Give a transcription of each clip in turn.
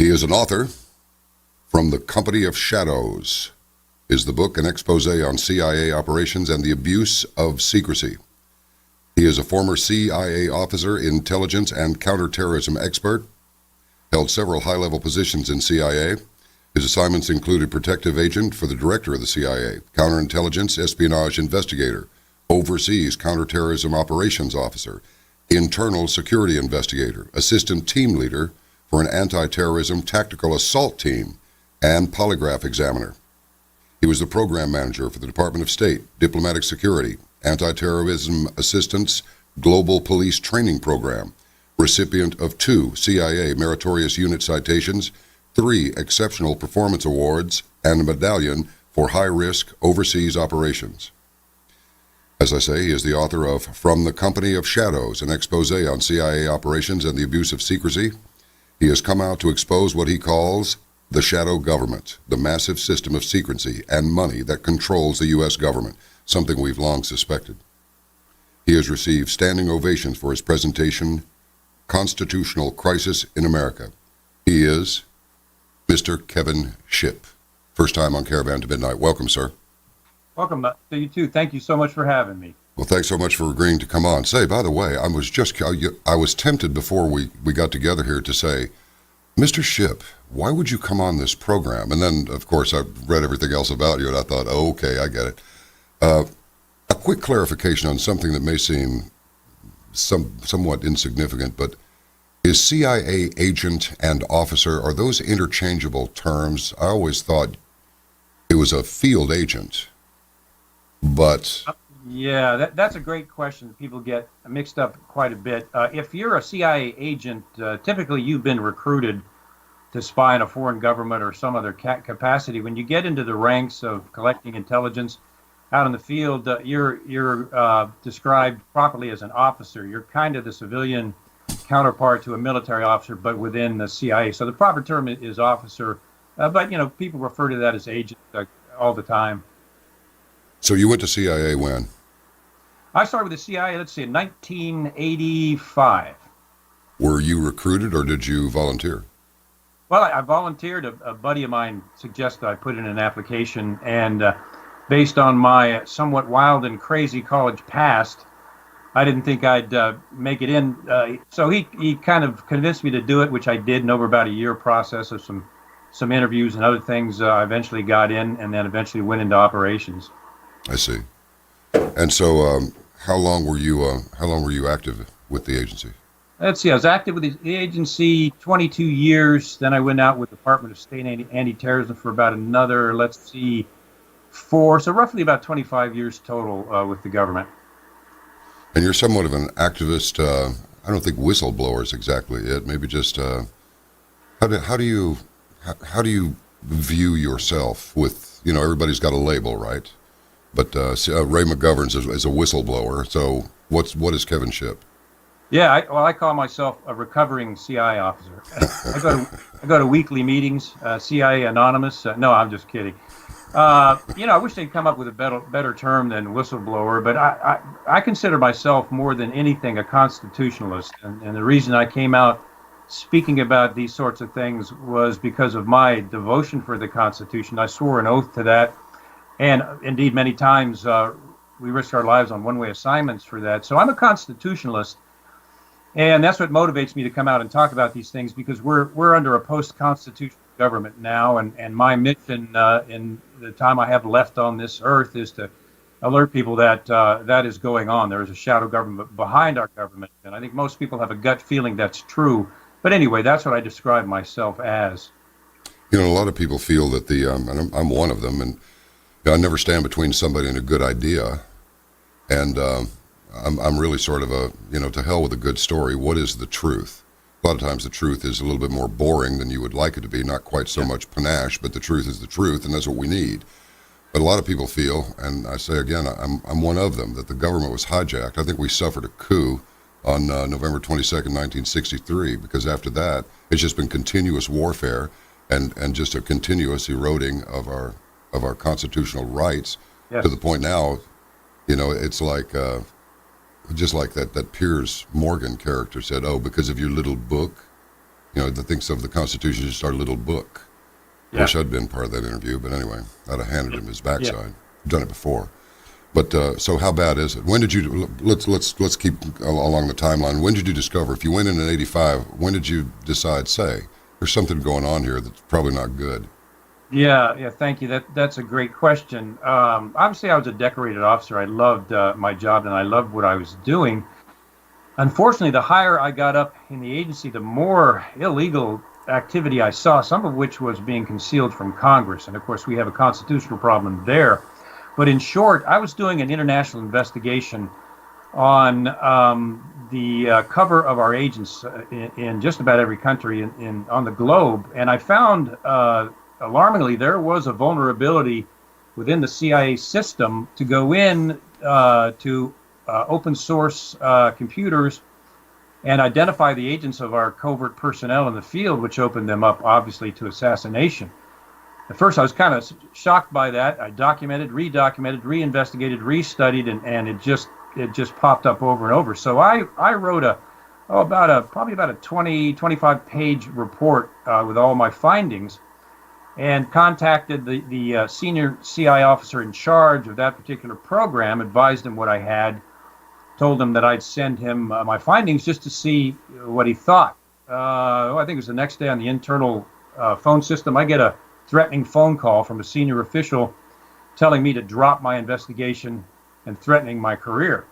He is an author. From the Company of Shadows is the book, an expose on CIA operations and the abuse of secrecy. He is a former CIA officer, intelligence and counterterrorism expert, held several high-level positions in CIA. His assignments included protective agent for the director of the CIA, counterintelligence espionage investigator, overseas counterterrorism operations officer, internal security investigator, assistant team leader for an anti-terrorism tactical assault team, and polygraph examiner. He was the program manager for the Department of State, Diplomatic Security, Anti-Terrorism Assistance Global Police Training Program, recipient of 2 CIA Meritorious Unit Citations, 3 Exceptional Performance Awards, and a medallion for high-risk overseas operations. As I say, he is the author of From the Company of Shadows, an expose on CIA operations and the abuse of secrecy. He has come out to expose what he calls the shadow government, the massive system of secrecy and money that controls the U.S. government, something we've long suspected. He has received standing ovations for his presentation, Constitutional Crisis in America. He is Mr. Kevin Shipp. First time on Caravan to Midnight. Welcome, sir. Welcome to you too. Thank you so much for having me. Well, thanks so much for agreeing to come on. Say, by the way, I was tempted before we got together here to say, Mr. Shipp, why would you come on this program? And then, of course, I read everything else about you, and I thought, oh, okay, I get it. A quick clarification on something that may seem somewhat insignificant, but is CIA agent and officer, are those interchangeable terms? I always thought it was a field agent, but... Yeah, that's a great question. People get mixed up quite a bit. If you're a CIA agent, typically you've been recruited to spy on a foreign government or some other capacity. When you get into the ranks of collecting intelligence out in the field, you're described properly as an officer. You're kind of the civilian counterpart to a military officer, but within the CIA. So the proper term is officer, but people refer to that as agent all the time. So you went to CIA when? I started with the CIA, let's see, in 1985. Were you recruited or did you volunteer? Well, I volunteered. A buddy of mine suggested I put in an application, and based on my somewhat wild and crazy college past, I didn't think I'd make it in. So he kind of convinced me to do it, which I did, and over about a year process of some interviews and other things, I eventually got in, and then eventually went into operations. I see. And so, how long were you active with the agency? Let's see. I was active with the agency 22 years. Then I went out with the Department of State anti-terrorism for about another, 4. So roughly about 25 years total with the government. And you're somewhat of an activist. I don't think whistleblower is exactly it. Maybe just how do you view yourself? With everybody's got a label, right? But Ray McGovern's is a whistleblower. So what is Kevin Shipp? Yeah, I call myself a recovering CIA officer. I go to weekly meetings, CIA Anonymous. No, I'm just kidding. I wish they'd come up with a better term than whistleblower, but I consider myself more than anything a constitutionalist. And the reason I came out speaking about these sorts of things was because of my devotion for the Constitution. I swore an oath to that. And indeed, many times we risk our lives on one-way assignments for that. So I'm a constitutionalist, and that's what motivates me to come out and talk about these things, because we're under a post-constitutional government now, and my mission in the time I have left on this earth is to alert people that that is going on. There is a shadow government behind our government, and I think most people have a gut feeling that's true. But anyway, that's what I describe myself as. A lot of people feel that and I'm one of them, and I never stand between somebody and a good idea, and I'm really sort of to hell with a good story. What is the truth? A lot of times the truth is a little bit more boring than you would like it to be, not quite so much panache, but the truth is the truth, and that's what we need. But a lot of people feel, and I say again, I'm one of them, that the government was hijacked. I think we suffered a coup on November 22nd, 1963, because after that, it's just been continuous warfare and just a continuous eroding of our constitutional rights. Yes. To the point now, it's like just like that Piers Morgan character said, oh, because of your little book, that thinks of the Constitution as just our little book. I wish I'd been part of that interview, but anyway, I'd have handed him his backside. I've done it before. But so how bad is it? When did you, let's keep along the timeline. When did you discover, if you went in 85, when did you decide, say, there's something going on here that's probably not good? Yeah, thank you. That's a great question. Obviously, I was a decorated officer. I loved my job and I loved what I was doing. Unfortunately, the higher I got up in the agency, the more illegal activity I saw, some of which was being concealed from Congress. And of course, we have a constitutional problem there. But in short, I was doing an international investigation on the cover of our agents in just about every country on the globe. And I found, alarmingly, there was a vulnerability within the CIA system to go in to open source computers and identify the agents of our covert personnel in the field, which opened them up, obviously, to assassination. At first, I was kind of shocked by that. I documented, re-documented, re-investigated, re-studied, and it just popped up over and over. So I wrote probably about a 25 page report with all my findings, and contacted the senior CI officer in charge of that particular program, advised him what I had, told him that I'd send him my findings just to see what he thought. I think it was the next day on the internal phone system, I get a threatening phone call from a senior official telling me to drop my investigation and threatening my career.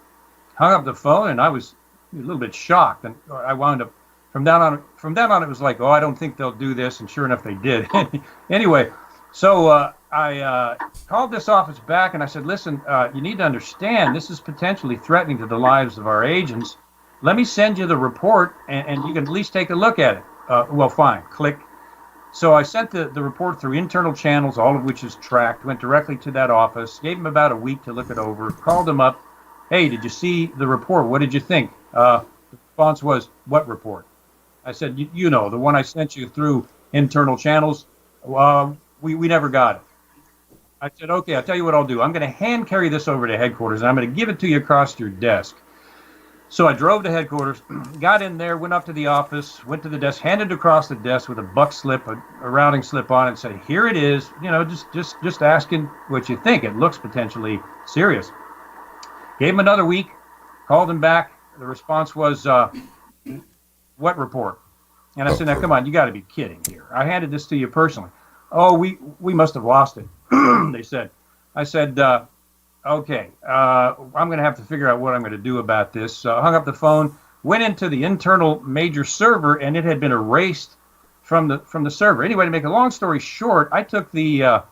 Hung up the phone, and I was a little bit shocked, and I wound up, from then on it was like, I don't think they'll do this, and sure enough they did. Anyway, so I called this office back and I said, listen, you need to understand this is potentially threatening to the lives of our agents. Let me send you the report and you can at least take a look at it. Well, fine, click. So I sent the report through internal channels, all of which is tracked, went directly to that office, gave them about a week to look it over, called them up. Hey, did you see the report? What did you think? The response was, what report? I said, you know, the one I sent you through internal channels. We never got it. I said, okay, I'll tell you what I'll do. I'm going to hand carry this over to headquarters, and I'm going to give it to you across your desk. So I drove to headquarters, got in there, went up to the office, went to the desk, handed across the desk with a buck slip, a routing slip on it, and said, here it is. You know, just asking what you think. It looks potentially serious. Gave him another week, called him back. The response was, what report? And I said, now, come on, you got to be kidding here. I handed this to you personally. Oh, we must have lost it, they said. I said, okay, I'm going to have to figure out what I'm going to do about this. Hung up the phone, went into the internal major server, and it had been erased from the server. Anyway, to make a long story short, I took the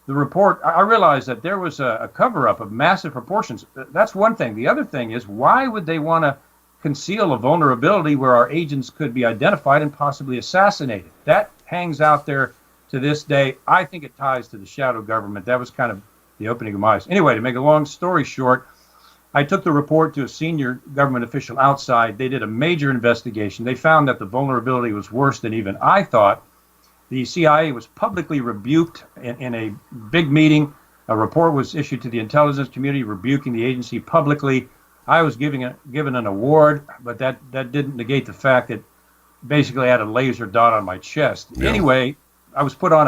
report. I realized that there was a cover-up of massive proportions. That's one thing. The other thing is, why would they want to conceal a vulnerability where our agents could be identified and possibly assassinated? That hangs out there to this day. I think it ties to the shadow government. That was kind of the opening of my eyes. Anyway, to make a long story short, I took the report to a senior government official outside. They did a major investigation. They found that the vulnerability was worse than even I thought. The CIA was publicly rebuked in a big meeting. A report was issued to the intelligence community rebuking the agency publicly. I was given an award, but that didn't negate the fact that basically I had a laser dot on my chest. Yeah. Anyway, I was put on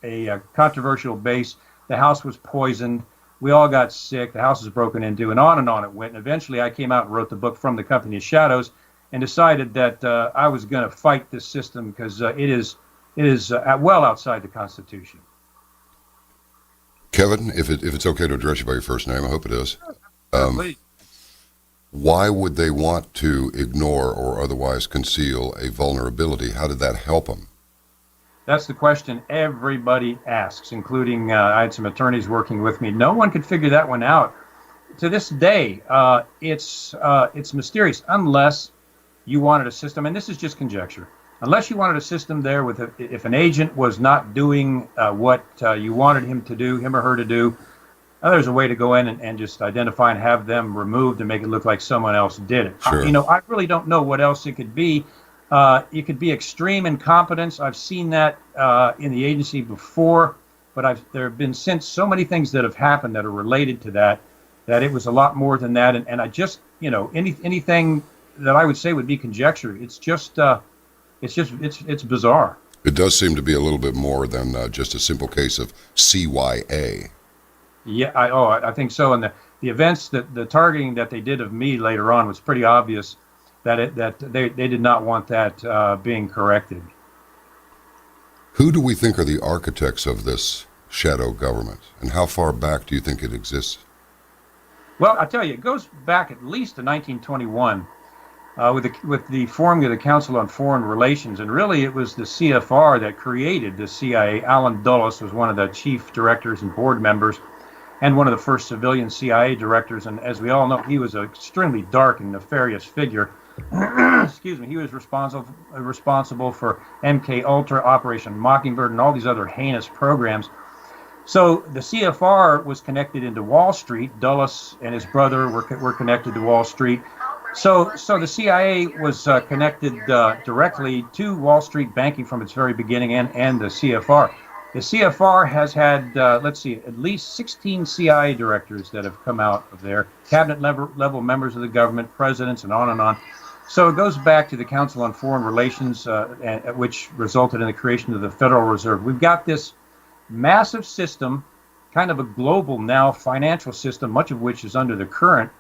a controversial base. The house was poisoned. We all got sick. The house was broken into, and on it went. And eventually I came out and wrote the book From the Company of Shadows and decided that I was going to fight this system because it is well outside the Constitution. Kevin, if it's okay to address you by your first name, I hope it is. Please. Why would they want to ignore or otherwise conceal a vulnerability? How did that help them? That's the question everybody asks, including I had some attorneys working with me. No one could figure that one out. To this day, it's mysterious unless you wanted a system, and this is just conjecture, unless you wanted a system there with if an agent was not doing what you wanted him or her to do, there's a way to go in and just identify and have them removed and make it look like someone else did it. Sure. I really don't know what else it could be. It could be extreme incompetence. I've seen that in the agency before, but there have been since so many things that have happened that are related to that it was a lot more than that. And I just, anything that I would say would be conjecture. It's just it's bizarre. It does seem to be a little bit more than just a simple case of CYA. Yeah, I think so. And the events the targeting that they did of me later on was pretty obvious that they did not want that being corrected. Who do we think are the architects of this shadow government, and how far back do you think it exists? Well, I tell you, it goes back at least to 1921 with the forming of the Council on Foreign Relations, and really it was the CFR that created the CIA. Allen Dulles was one of the chief directors and board members, and one of the first civilian CIA directors. And as we all know, he was an extremely dark and nefarious figure. Excuse me. He was responsible for MK Ultra, Operation Mockingbird, and all these other heinous programs. So the CFR was connected into Wall Street. Dulles and his brother were connected to Wall Street. So the CIA was connected directly to Wall Street banking from its very beginning, and the CFR. The CFR has had, at least 16 CIA directors that have come out of there, cabinet level members of the government, presidents, and on and on. So it goes back to the Council on Foreign Relations, which resulted in the creation of the Federal Reserve. We've got this massive system, kind of a global now financial system, much of which is under the current,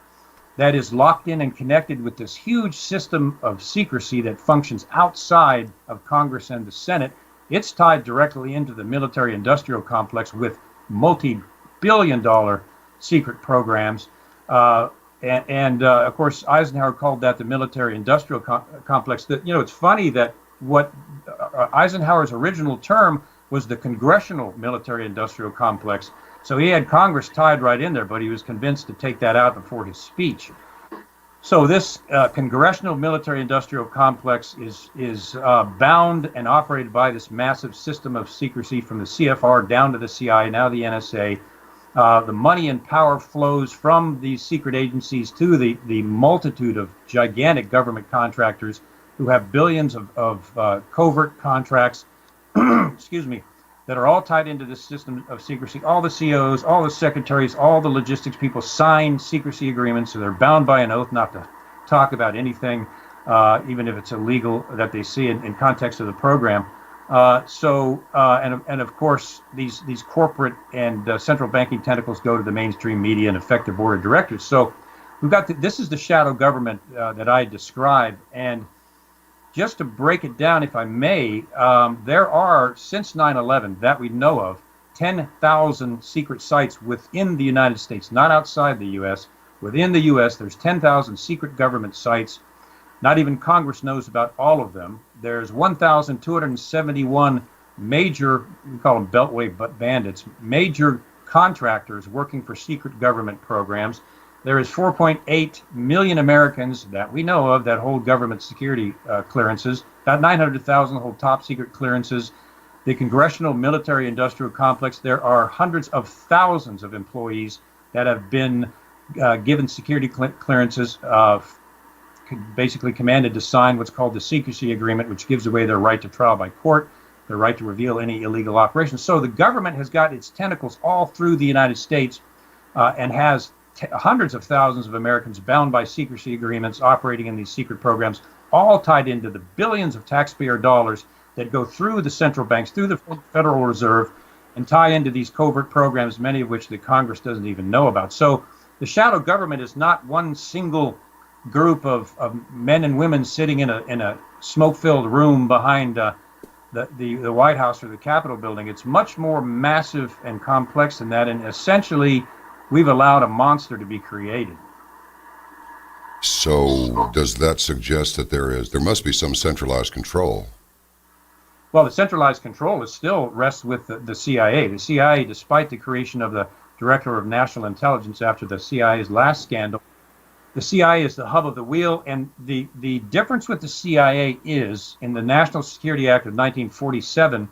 that is locked in and connected with this huge system of secrecy that functions outside of Congress and the Senate. It's tied directly into the military-industrial complex with multi-billion-dollar secret programs. Of course, Eisenhower called that the military-industrial complex. It's funny that what Eisenhower's original term was the congressional military-industrial complex. So he had Congress tied right in there, but he was convinced to take that out before his speech. So this congressional military-industrial complex is bound and operated by this massive system of secrecy from the CFR down to the CIA, now the NSA. The money and power flows from these secret agencies to the multitude of gigantic government contractors who have billions of covert contracts, excuse me, that are all tied into this system of secrecy. All the COs, all the secretaries, all the logistics people sign secrecy agreements, so they're bound by an oath not to talk about anything, even if it's illegal, that they see in context of the program. And of course, these corporate and central banking tentacles go to the mainstream media and affect their board of directors. So we've got this is the shadow government that I described. And just to break it down, if I may, there are, since 9/11 that we know of, 10,000 secret sites within the United States, not outside the U.S. Within the U.S., there's 10,000 secret government sites. Not even Congress knows about all of them. There's 1,271 major, we call them Beltway bandits, major contractors working for secret government programs. There is 4.8 million Americans that we know of that hold government security clearances. About 900,000 hold top secret clearances. The Congressional Military Industrial Complex, there are hundreds of thousands of employees that have been given security clearances, basically commanded to sign what's called the secrecy agreement, which gives away their right to trial by court, their right to reveal any illegal operations. So the government has got its tentacles all through the United States and has hundreds of thousands of Americans bound by secrecy agreements operating in these secret programs, all tied into the billions of taxpayer dollars that go through the central banks, through the Federal Reserve, and tie into these covert programs, many of which the Congress doesn't even know about. So the shadow government is not one single group of men and women sitting in a smoke-filled room behind the White House or the Capitol building. It's much more massive and complex than that, and essentially we've allowed a monster to be created. So does that suggest that there must be some centralized control? Well, the centralized control still rests with the CIA. The CIA, despite the creation of the Director of National Intelligence after the CIA's last scandal, the CIA is the hub of the wheel, and the difference with the CIA is, in the National Security Act of 1947,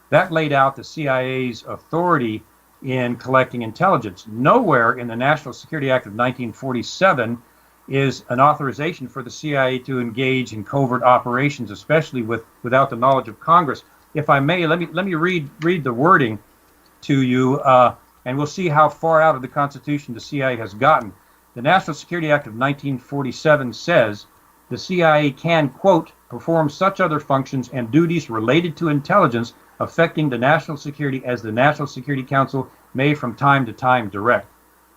that laid out the CIA's authority in collecting intelligence. Nowhere in the National Security Act of 1947 is an authorization for the CIA to engage in covert operations, especially without the knowledge of Congress. If I may, let me read the wording to you, and we'll see how far out of the Constitution the CIA has gotten. The National Security Act of 1947 says the CIA can, quote, perform such other functions and duties related to intelligence affecting the national security as the National Security Council may from time to time direct.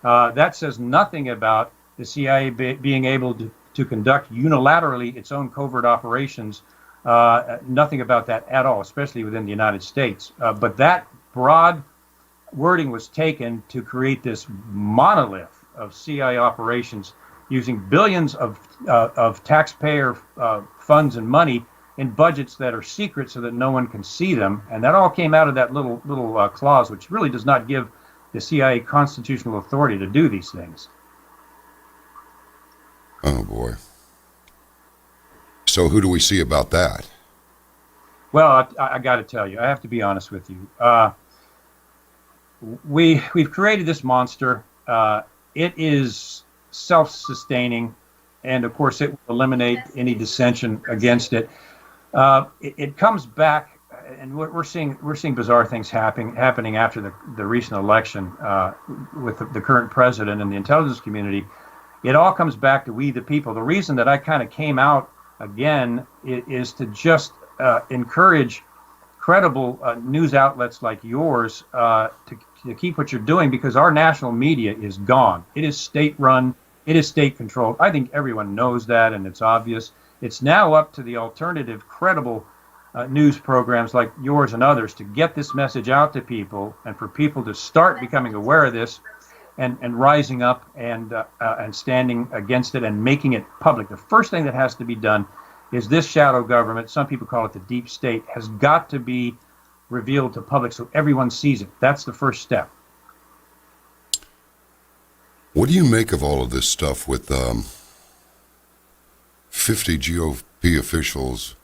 That says nothing about the CIA being able to conduct unilaterally its own covert operations. Nothing about that at all, especially within the United States. But that broad wording was taken to create this monolith of CIA operations using billions of taxpayer funds and money in budgets that are secret so that no one can see them. And that all came out of that little clause, which really does not give the CIA constitutional authority to do these things. Oh, boy. So who do we see about that? Well, I got to tell you, I have to be honest with you. We've created this monster. It is self-sustaining, and of course, it will eliminate any dissension against it. It comes back, and we're seeing bizarre things happening after the recent election with the current president and the intelligence community. It all comes back to we the people. The reason that I kind of came out again is to just encourage credible news outlets like yours to keep what you're doing, because our national media is gone. It is state-run. It is state-controlled. I think everyone knows that, and it's obvious. It's now up to the alternative, credible news programs like yours and others to get this message out to people, and for people to start becoming aware of this and rising up and standing against it and making it public. The first thing that has to be done is this shadow government, some people call it the deep state, has got to be revealed to public so everyone sees it. That's the first step. What do you make of all of this stuff with 50 GOP officials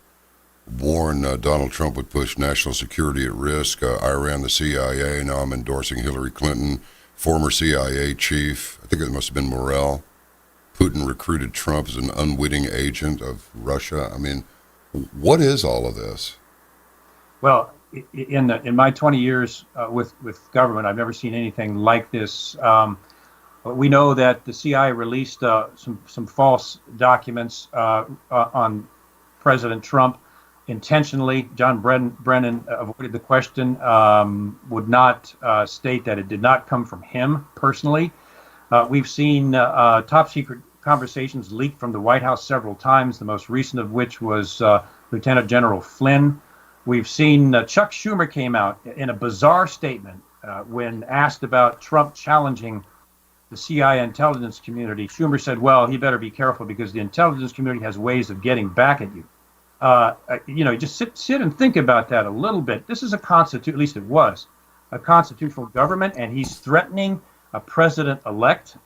warn Donald Trump would push national security at risk? I ran the CIA, now I'm endorsing Hillary Clinton. Former CIA chief, I think it must have been Morell. Putin recruited Trump as an unwitting agent of Russia. I mean, what is all of this? Well, in my 20 years with government, I've never seen anything like this. We know that the CIA released some false documents on President Trump intentionally. John Brennan avoided the question, would not state that it did not come from him personally. We've seen top secret conversations leaked from the White House several times, the most recent of which was Lieutenant General Flynn. We've seen Chuck Schumer came out in a bizarre statement when asked about Trump challenging the CIA intelligence community. Schumer said, well, he better be careful because the intelligence community has ways of getting back at you. Just sit and think about that a little bit. This is at least it was, a constitutional government, and he's threatening a president-elect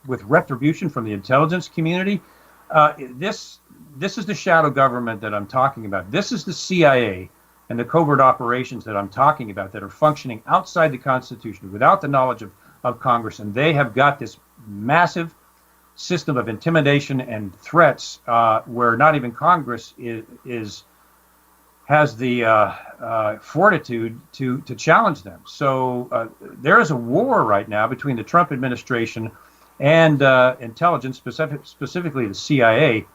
with retribution from the intelligence community. This is the shadow government that I'm talking about. This is the CIA and the covert operations that I'm talking about that are functioning outside the Constitution without the knowledge of Congress, and they have got this massive system of intimidation and threats where not even Congress has the fortitude to challenge them. So there is a war right now between the Trump administration and intelligence, specifically the CIA,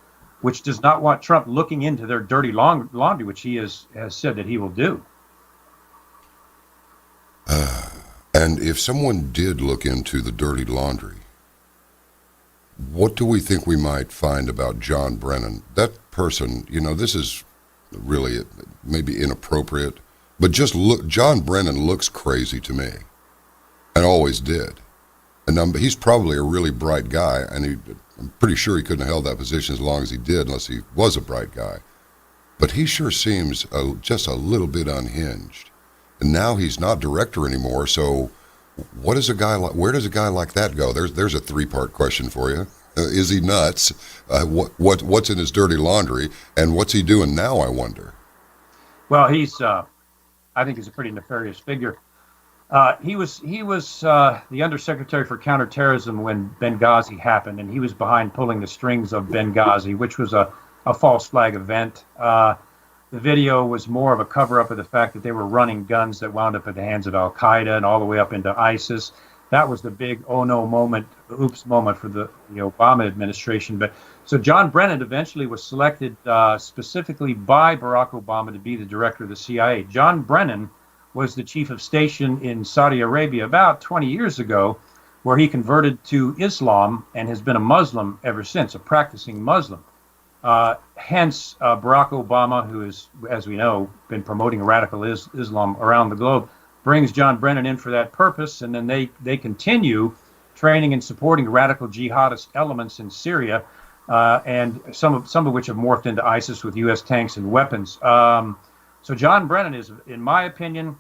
which does not want Trump looking into their dirty laundry, which he has said that he will do. And if someone did look into the dirty laundry, what do we think we might find about John Brennan? That person, this is really maybe inappropriate, but just look, John Brennan looks crazy to me, and always did. And he's probably a really bright guy, and I'm pretty sure he couldn't have held that position as long as he did unless he was a bright guy. But he sure seems just a little bit unhinged. And now he's not director anymore, so where does a guy like that go? There's a three-part question for you. Is he nuts? What's in his dirty laundry, and what's he doing now, I wonder? Well, I think he's a pretty nefarious figure. He was the Undersecretary for Counterterrorism when Benghazi happened, and he was behind pulling the strings of Benghazi, which was a false flag event. The video was more of a cover-up of the fact that they were running guns that wound up at the hands of Al-Qaeda and all the way up into ISIS. that was the big oh no moment, oops moment for the Obama administration. But so John Brennan eventually was selected specifically by Barack Obama to be the director of the CIA. John Brennan was the chief of station in Saudi Arabia about 20 years ago, where he converted to Islam and has been a Muslim ever since, a practicing Muslim. Hence, Barack Obama, who is, as we know, been promoting radical Islam around the globe, brings John Brennan in for that purpose, and then they continue training and supporting radical jihadist elements in Syria, and some of which have morphed into ISIS with U.S. tanks and weapons. So John Brennan is, in my opinion,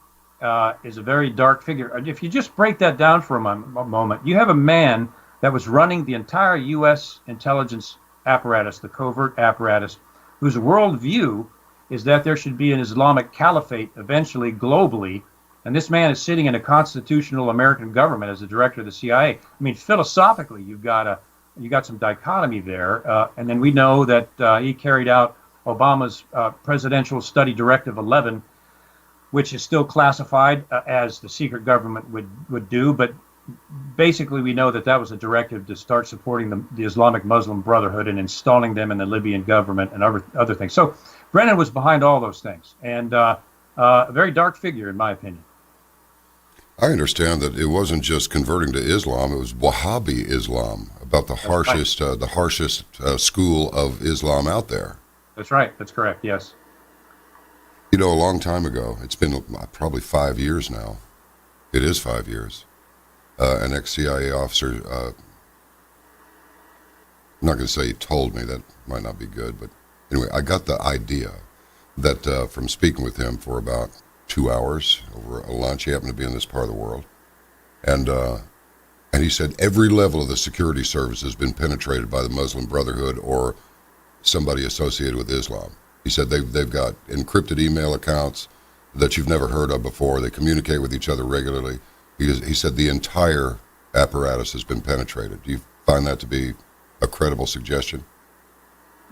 is a very dark figure. If you just break that down for a moment, you have a man that was running the entire U.S. intelligence apparatus, the covert apparatus, whose worldview is that there should be an Islamic caliphate eventually globally. And this man is sitting in a constitutional American government as the director of the CIA. I mean, philosophically, you got some dichotomy there. And then we know that he carried out Obama's Presidential Study Directive 11, which is still classified as the secret government would do. But basically, we know that that was a directive to start supporting the Islamic Muslim Brotherhood and installing them in the Libyan government and other things. So Brennan was behind all those things, and a very dark figure, in my opinion. I understand that it wasn't just converting to Islam; it was Wahhabi Islam, about the harshest school of Islam out there. That's right. That's correct. Yes. You know, a long time ago, it's been probably 5 years now. It is 5 years. An ex-CIA officer, I'm not going to say he told me, that might not be good, but anyway, I got the idea that from speaking with him for about 2 hours over a lunch. He happened to be in this part of the world. And he said every level of the security service has been penetrated by the Muslim Brotherhood or somebody associated with Islam. He said they've got encrypted email accounts that you've never heard of before. They communicate with each other regularly. He said the entire apparatus has been penetrated. Do you find that to be a credible suggestion?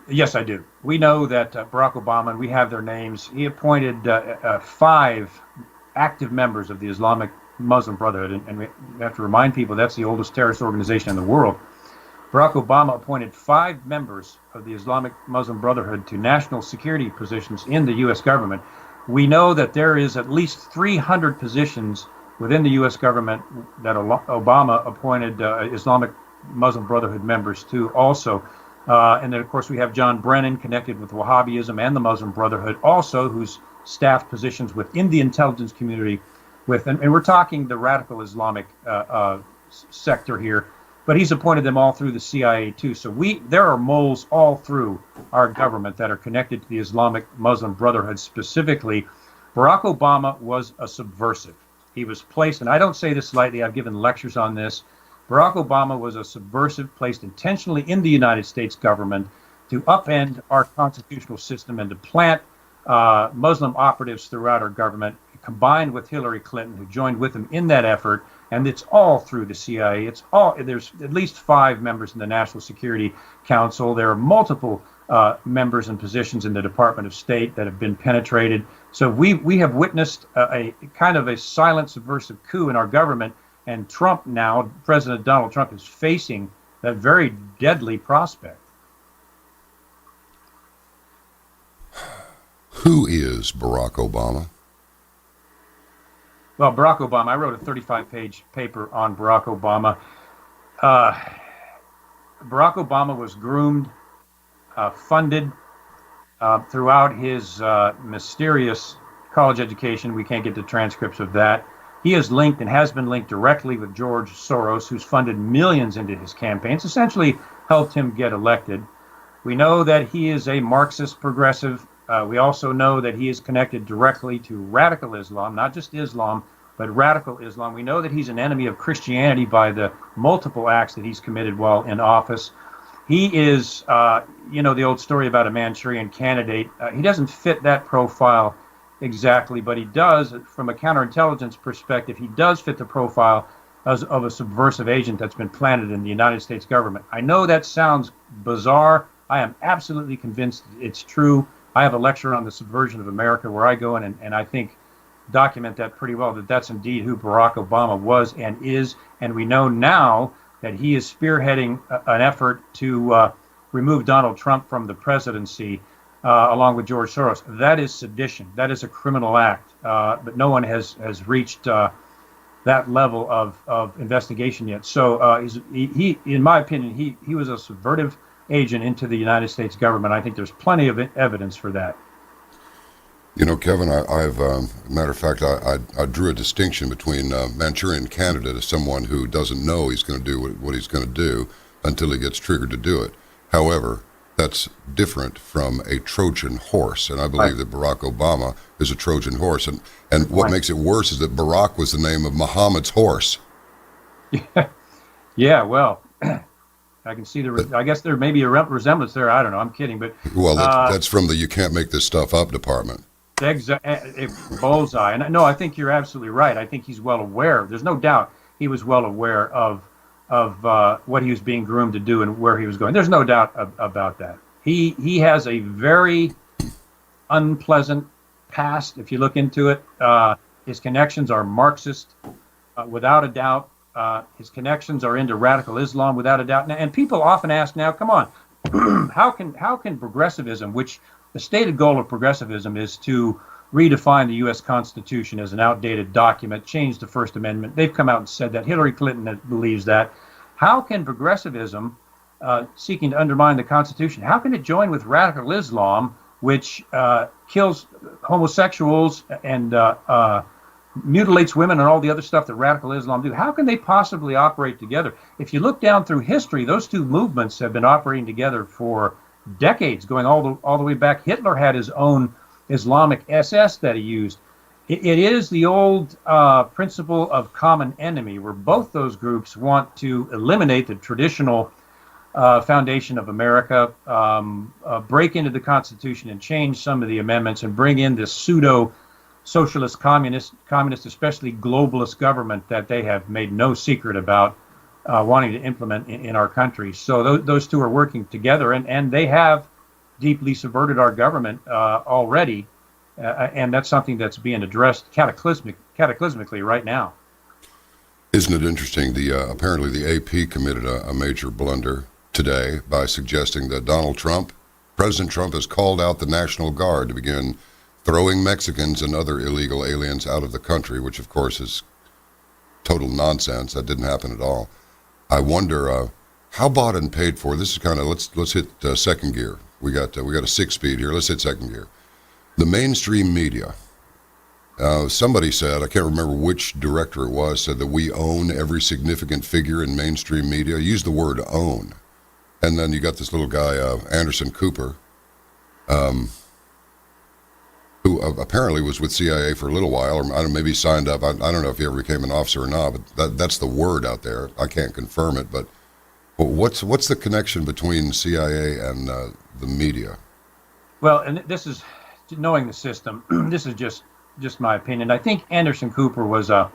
Yes, I do. We know that Barack Obama, and we have their names, he appointed 5 active members of the Islamic Muslim Brotherhood, and we have to remind people that's the oldest terrorist organization in the world. Barack Obama appointed 5 members of the Islamic Muslim Brotherhood to national security positions in the U.S. government. We know that there is at least 300 positions within the U.S. government that Obama appointed Islamic Muslim Brotherhood members to also. And then, of course, we have John Brennan connected with Wahhabism and the Muslim Brotherhood also, who's staffed positions within the intelligence community and we're talking the radical Islamic sector here, but he's appointed them all through the CIA too. So there are moles all through our government that are connected to the Islamic Muslim Brotherhood specifically. Barack Obama was a subversive. He was placed, and I don't say this lightly, I've given lectures on this, Barack Obama was a subversive placed intentionally in the United States government to upend our constitutional system and to plant Muslim operatives throughout our government, combined with Hillary Clinton, who joined with him in that effort. And it's all through the CIA. There's at least 5 members in the National Security Council. There are multiple members and positions in the Department of State that have been penetrated. So we have witnessed a kind of a silent subversive coup in our government. And Trump now, President Donald Trump, is facing that very deadly prospect. Who is Barack Obama? Well, Barack Obama, I wrote a 35-page paper on Barack Obama. Barack Obama was groomed, funded throughout his mysterious college education. We can't get the transcripts of that. He is linked and has been linked directly with George Soros, who's funded millions into his campaigns, essentially helped him get elected. We know that he is a Marxist progressive. We also know that he is connected directly to radical Islam, not just Islam, but radical Islam. We know that he's an enemy of Christianity by the multiple acts that he's committed while in office. He is, the old story about a Manchurian candidate. He doesn't fit that profile exactly, but he does, from a counterintelligence perspective, he does fit the profile of a subversive agent that's been planted in the United States government. I know that sounds bizarre. I am absolutely convinced it's true. I have a lecture on the subversion of America where I go in and I think document that pretty well, that that's indeed who Barack Obama was and is. And we know now that he is spearheading an effort to remove Donald Trump from the presidency, along with George Soros. That is sedition. That is a criminal act. But no one has reached that level of investigation yet. So he, in my opinion, he was a subversive agent into the United States government. I think there's plenty of evidence for that. You know, Kevin, I've matter of fact, I drew a distinction between Manchurian candidate as someone who doesn't know he's going to do what he's going to do until he gets triggered to do it. However, that's different from a Trojan horse, and I believe that Barack Obama is a Trojan horse. And what makes it worse is that Barack was the name of Muhammad's horse. Yeah, well, I can see I guess there may be a resemblance there. I don't know. I'm kidding, but well, that's from the "you can't make this stuff up" department. Bullseye. And no, I think you're absolutely right. I think he's well aware. There's no doubt he was well aware of what he was being groomed to do and where he was going. There's no doubt about that. He has a very unpleasant past. If you look into it, his connections are Marxist, without a doubt. His connections are into radical Islam, without a doubt. And people often ask now, come on, how can progressivism, which the stated goal of progressivism is to redefine the U.S. Constitution as an outdated document, change the First Amendment. They've come out and said that. Hillary Clinton believes that. How can progressivism, seeking to undermine the Constitution, how can it join with radical Islam, which kills homosexuals and mutilates women and all the other stuff that radical Islam do? How can they possibly operate together? If you look down through history, those two movements have been operating together for decades, going all the way back. Hitler had his own Islamic SS that he used. It is the old principle of common enemy, where both those groups want to eliminate the traditional foundation of America, break into the Constitution and change some of the amendments and bring in this pseudo-socialist, communist, especially globalist government that they have made no secret about wanting to implement in our country. So those two are working together, and they have deeply subverted our government already, and that's something that's being addressed cataclysmically right now. Isn't it interesting? Apparently the AP committed a major blunder today by suggesting that President Trump has called out the National Guard to begin throwing Mexicans and other illegal aliens out of the country, which of course is total nonsense. That didn't happen at all. I wonder how bought and paid for. This is kind of let's hit second gear. We got a 6-speed here. Let's hit second gear. The mainstream media. Somebody said, I can't remember which director it was, said that we own every significant figure in mainstream media. Use the word own. And then you got this little guy, Anderson Cooper, who apparently was with CIA for a little while, or I don't know, maybe signed up. I don't know if he ever became an officer or not, but that's the word out there. I can't confirm it, but what's the connection between CIA and the media? Well, and this is, knowing the system, this is just my opinion. I think Anderson Cooper was a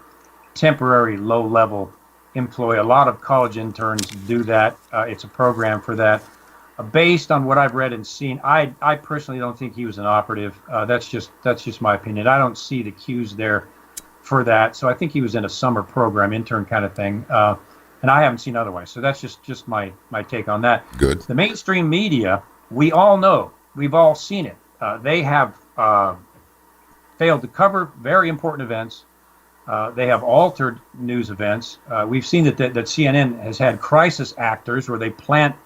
temporary low-level employee. A lot of college interns do that. It's a program for that. Based on what I've read and seen, I personally don't think he was an operative. That's just my opinion. I don't see the cues there for that. So I think he was in a summer program, intern kind of thing. And I haven't seen otherwise. So that's just my take on that. Good. The mainstream media, we all know, we've all seen it. They have failed to cover very important events. They have altered news events. We've seen that CNN has had crisis actors where they plant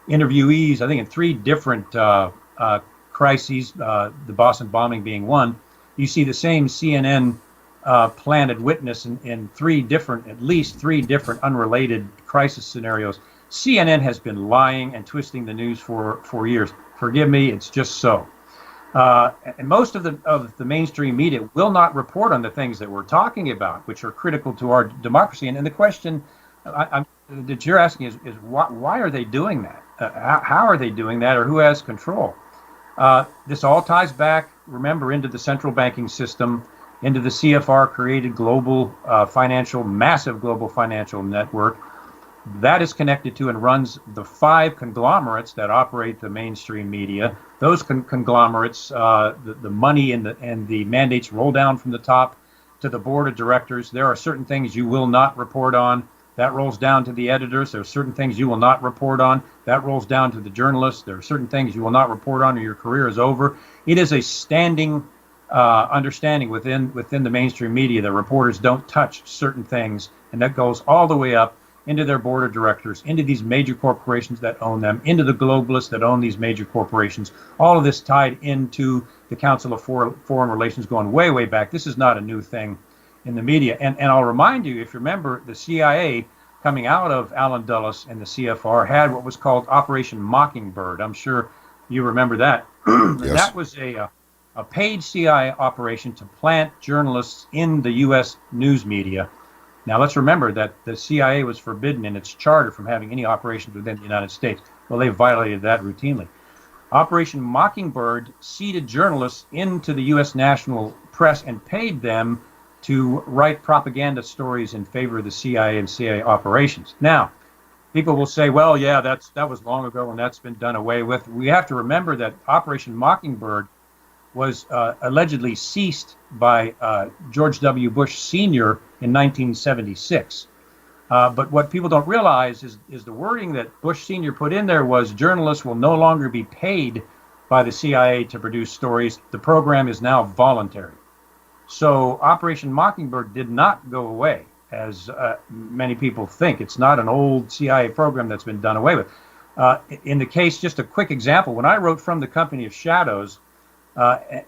interviewees, I think, in 3 different crises, the Boston bombing being one. You see the same CNN planted witness in at least three different unrelated crisis scenarios. CNN has been lying and twisting the news for years. Forgive me, it's just so. And most of the mainstream media will not report on the things that we're talking about, which are critical to our democracy. And the question that you're asking is why are they doing that? How are they doing that, or who has control? This all ties back, remember, into the central banking system, into the CFR created massive global financial network. That is connected to and runs the 5 conglomerates that operate the mainstream media. Those conglomerates, the money and the mandates roll down from the top to the board of directors. There are certain things you will not report on. That rolls down to the editors. There are certain things you will not report on. That rolls down to the journalists. There are certain things you will not report on or your career is over. It is a standing understanding within the mainstream media that reporters don't touch certain things, and that goes all the way up into their board of directors, into these major corporations that own them, into the globalists that own these major corporations. All of this tied into the Council of Foreign Relations going way, way back. This is not a new thing in the media. And I'll remind you, if you remember, the CIA coming out of Allen Dulles and the CFR had what was called Operation Mockingbird. I'm sure you remember that. Yes. That was a paid CIA operation to plant journalists in the U.S. news media. Now, let's remember that the CIA was forbidden in its charter from having any operations within the United States. Well, they violated that routinely. Operation Mockingbird seeded journalists into the U.S. national press and paid them to write propaganda stories in favor of the CIA and CIA operations. Now, people will say, well, yeah, that was long ago and that's been done away with. We have to remember that Operation Mockingbird was allegedly ceased by George W. Bush Sr. in 1976. But what people don't realize is the wording that Bush Sr. put in there was journalists will no longer be paid by the CIA to produce stories. The program is now voluntary. So Operation Mockingbird did not go away, as many people think. It's not an old CIA program that's been done away with. In the case, just a quick example, when I wrote From the Company of Shadows,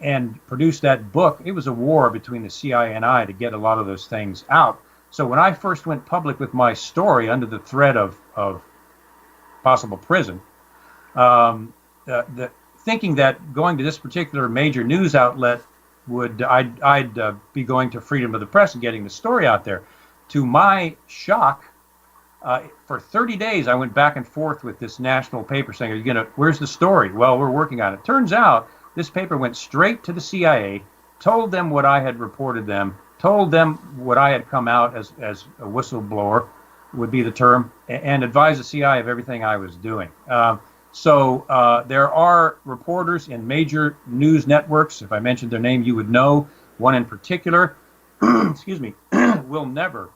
and produced that book, it was a war between the CIA and I to get a lot of those things out. So when I first went public with my story under the threat of possible prison, thinking that going to this particular major news outlet I'd be going to freedom of the press and getting the story out there. To my shock, for 30 days I went back and forth with this national paper saying, where's the story? Well, we're working on it. Turns out this paper went straight to the CIA, told them what I had reported them, told them what I had come out as a whistleblower would be the term, and advised the CIA of everything I was doing. So there are reporters in major news networks. If I mentioned their name, you would know. One in particular, excuse me, will never,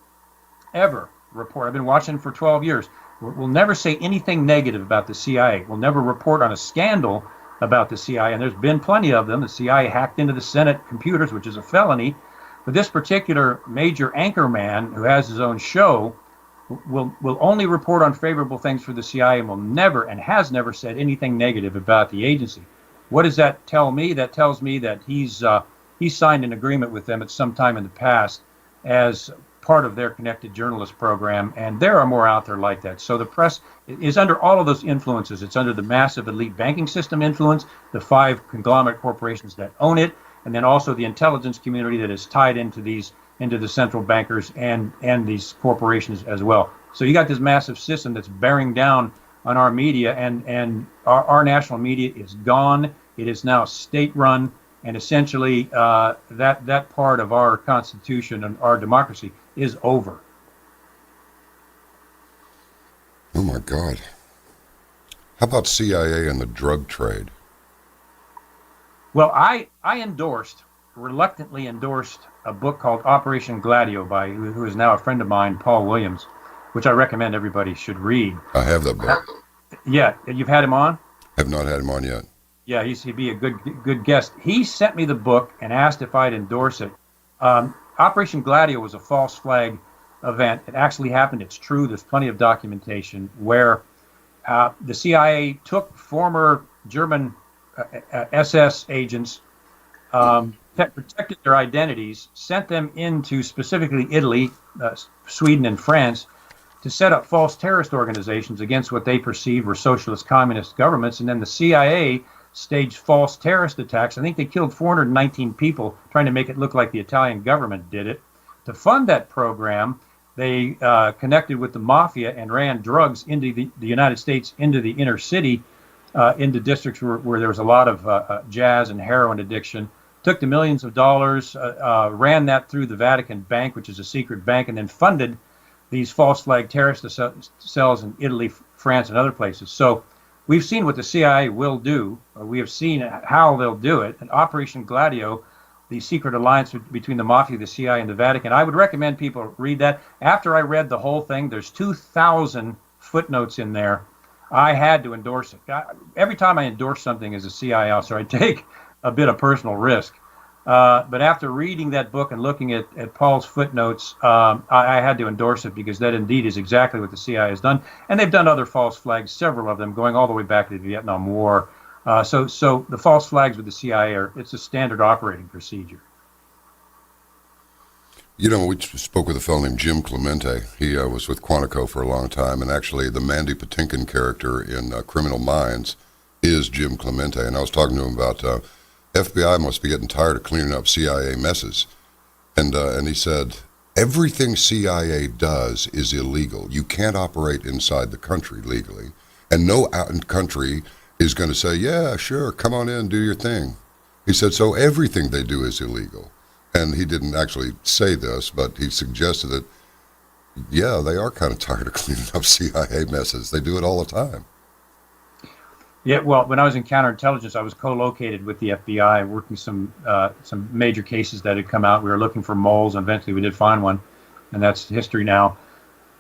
ever report. I've been watching for 12 years. Will never say anything negative about the CIA. Will never report on a scandal about the CIA, and there's been plenty of them. The CIA hacked into the Senate computers, which is a felony. But this particular major anchor man who has his own show will only report on favorable things for the CIA and will never and has never said anything negative about the agency. What does that tell me? That tells me that he's signed an agreement with them at some time in the past as part of their connected journalist program, and there are more out there like that. So the press is under all of those influences. It's under the massive elite banking system influence, the 5 conglomerate corporations that own it, and then also the intelligence community that is tied into the central bankers and these corporations as well. So you got this massive system that's bearing down on our media, and our national media is gone. It is now state-run, and essentially that part of our Constitution and our democracy is over. Oh my God. How about CIA and the drug trade? Well, I reluctantly endorsed a book called Operation Gladio by who is now a friend of mine, Paul Williams, which I recommend everybody should read. I have that book. Yeah, you've had him on? Have not had him on yet. Yeah, he'd be a good guest. He sent me the book and asked if I'd endorse it. Operation Gladio was a false flag event. It actually happened. It's true. There's plenty of documentation where the CIA took former German SS agents, protected their identities, sent them into specifically Italy, Sweden, and France to set up false terrorist organizations against what they perceived were socialist communist governments. And then the CIA staged false terrorist attacks. I think they killed 419 people trying to make it look like the Italian government did it. To fund that program, they connected with the mafia and ran drugs into the United States, into the inner city, into districts where there was a lot of jazz and heroin addiction. Took the millions of dollars, ran that through the Vatican bank, which is a secret bank, and then funded these false flag terrorist cells in Italy, France, and other places. So we've seen what the CIA will do. We have seen how they'll do it. And Operation Gladio, the secret alliance between the Mafia, the CIA, and the Vatican. I would recommend people read that. After I read the whole thing, there's 2,000 footnotes in there. I had to endorse it. Every time I endorse something as a CIA officer, I take a bit of personal risk. But after reading that book and looking at Paul's footnotes, I had to endorse it because that indeed is exactly what the CIA has done. And they've done other false flags, several of them, going all the way back to the Vietnam War. So the false flags with the CIA it's a standard operating procedure. You know, we spoke with a fellow named Jim Clemente. He was with Quantico for a long time, and actually the Mandy Patinkin character in Criminal Minds is Jim Clemente. And I was talking to him about FBI must be getting tired of cleaning up CIA messes. And he said, everything CIA does is illegal. You can't operate inside the country legally. And no country is going to say, yeah, sure, come on in, do your thing. He said, so everything they do is illegal. And he didn't actually say this, but he suggested that, yeah, they are kind of tired of cleaning up CIA messes. They do it all the time. Yeah, well, when I was in counterintelligence, I was co-located with the FBI, working some major cases that had come out. We were looking for moles, and eventually we did find one, and that's history now.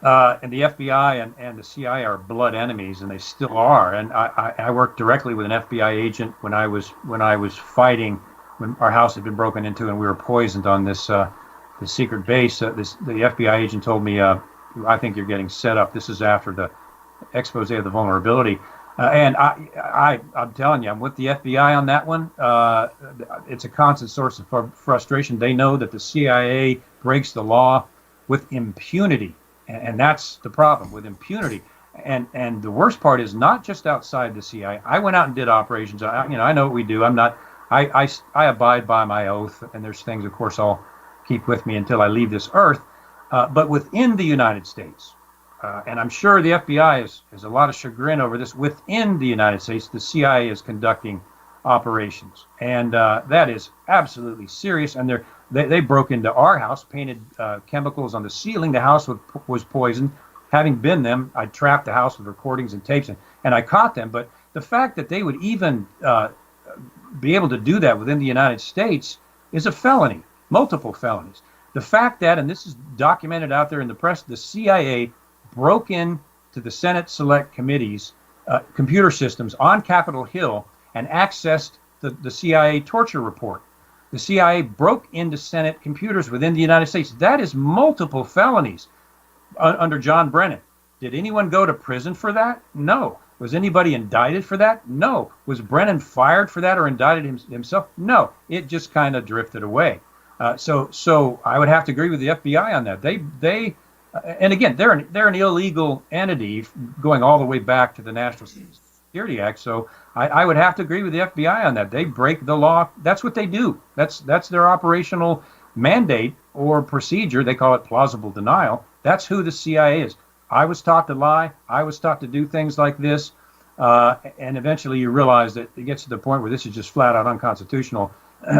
And the FBI and the CIA are blood enemies, and they still are. And I worked directly with an FBI agent when I was fighting, when our house had been broken into and we were poisoned on this secret base. The FBI agent told me, I think you're getting set up. This is after the expose of the vulnerability. And I'm telling you, I'm with the FBI on that one. It's a constant source of frustration. They know that the CIA breaks the law with impunity. And that's the problem, with impunity. And the worst part is not just outside the CIA. I went out and did operations. I know what we do. I abide by my oath, and there's things, of course, I'll keep with me until I leave this earth. But within the United States, and I'm sure the FBI has a lot of chagrin over this, within the United States, the CIA is conducting operations. And that is absolutely serious. And they broke into our house, painted chemicals on the ceiling. The house was poisoned. Having been them, I trapped the house with recordings and tapes, and I caught them. But the fact that they would even be able to do that within the United States is a felony, multiple felonies. The fact that, and this is documented out there in the press, the CIA broke in to the Senate Select Committee's computer systems on Capitol Hill and accessed the CIA torture report. The CIA broke into Senate computers within the United States. That is multiple felonies under John Brennan. Did anyone go to prison for that? No. Was anybody indicted for that? No. Was Brennan fired for that or indicted himself? No. It just kind of drifted away. So I would have to agree with the FBI on that. They and again, they're an illegal entity going all the way back to the National Security Act. So I would have to agree with the FBI on that. They break the law. That's what they do. That's their operational mandate or procedure. They call it plausible denial. That's who the CIA is. I was taught to lie. I was taught to do things like this. And eventually you realize that it gets to the point where this is just flat out unconstitutional.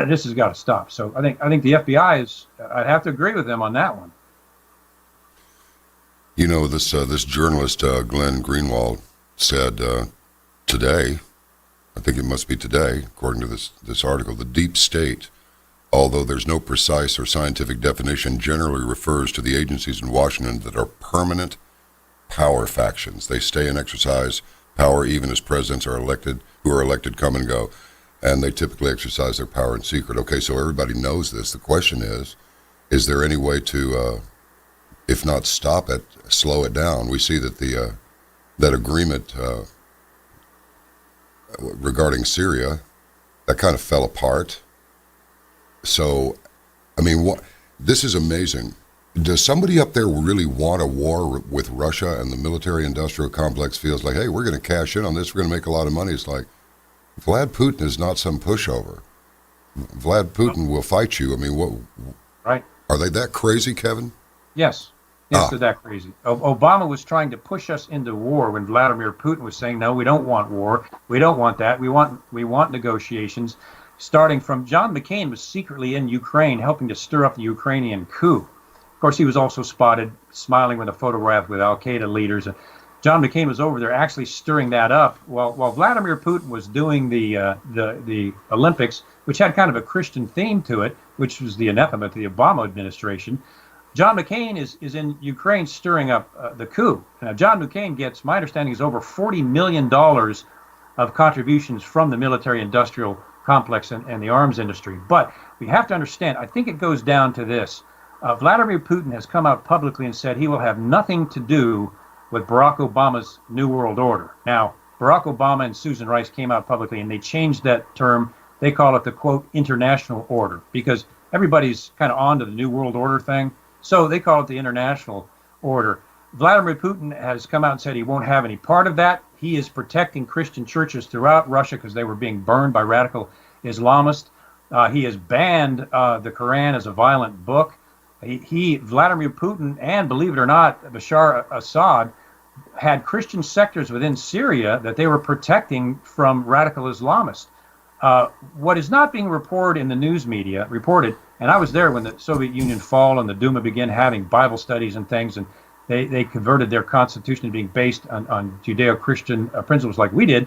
This has got to stop. So I think the FBI is, I'd have to agree with them on that one. You know, this journalist, Glenn Greenwald, said today, I think it must be today, according to this article, the deep state, although there's no precise or scientific definition, generally refers to the agencies in Washington that are permanent power factions. They stay and exercise power even as presidents are elected, who are elected come and go, and they typically exercise their power in secret. Okay, so everybody knows this. The question is there any way to, if not stop it, slow it down? We see that that agreement regarding Syria, that kind of fell apart. So, I mean, this is amazing. Does somebody up there really want a war with Russia, and the military-industrial complex feels like, hey, we're going to cash in on this, we're going to make a lot of money? It's like, Vlad Putin is not some pushover. Vlad Putin will fight you. I mean, what? Right. Are they that crazy, Kevin? Yes, they're that crazy. Obama was trying to push us into war when Vladimir Putin was saying, no, we don't want war. We don't want that. We want negotiations. Starting from John McCain was secretly in Ukraine helping to stir up the Ukrainian coup. course, he was also spotted smiling with a photograph with Al-Qaeda leaders. John McCain was over there actually stirring that up while Vladimir Putin was doing the Olympics, which had kind of a Christian theme to it, which was the anathema to the Obama administration. John McCain is in Ukraine stirring up the coup. Now, John McCain gets, my understanding is over $40 million of contributions from the military-industrial complex and the arms industry. But we have to understand, I think it goes down to this. Vladimir Putin has come out publicly and said he will have nothing to do with Barack Obama's New World Order. Now, Barack Obama and Susan Rice came out publicly and they changed that term. They call it the, quote, international order, because everybody's kind of on to the New World Order thing. So they call it the international order. Vladimir Putin has come out and said he won't have any part of that. He is protecting Christian churches throughout Russia because they were being burned by radical Islamists. He has banned the Quran as a violent book. Vladimir Putin, and believe it or not, Bashar Assad, had Christian sectors within Syria that they were protecting from radical Islamists. What is not being reported in the news media, and I was there when the Soviet Union fell and the Duma began having Bible studies and things, and they converted their constitution to being based on Judeo-Christian principles like we did.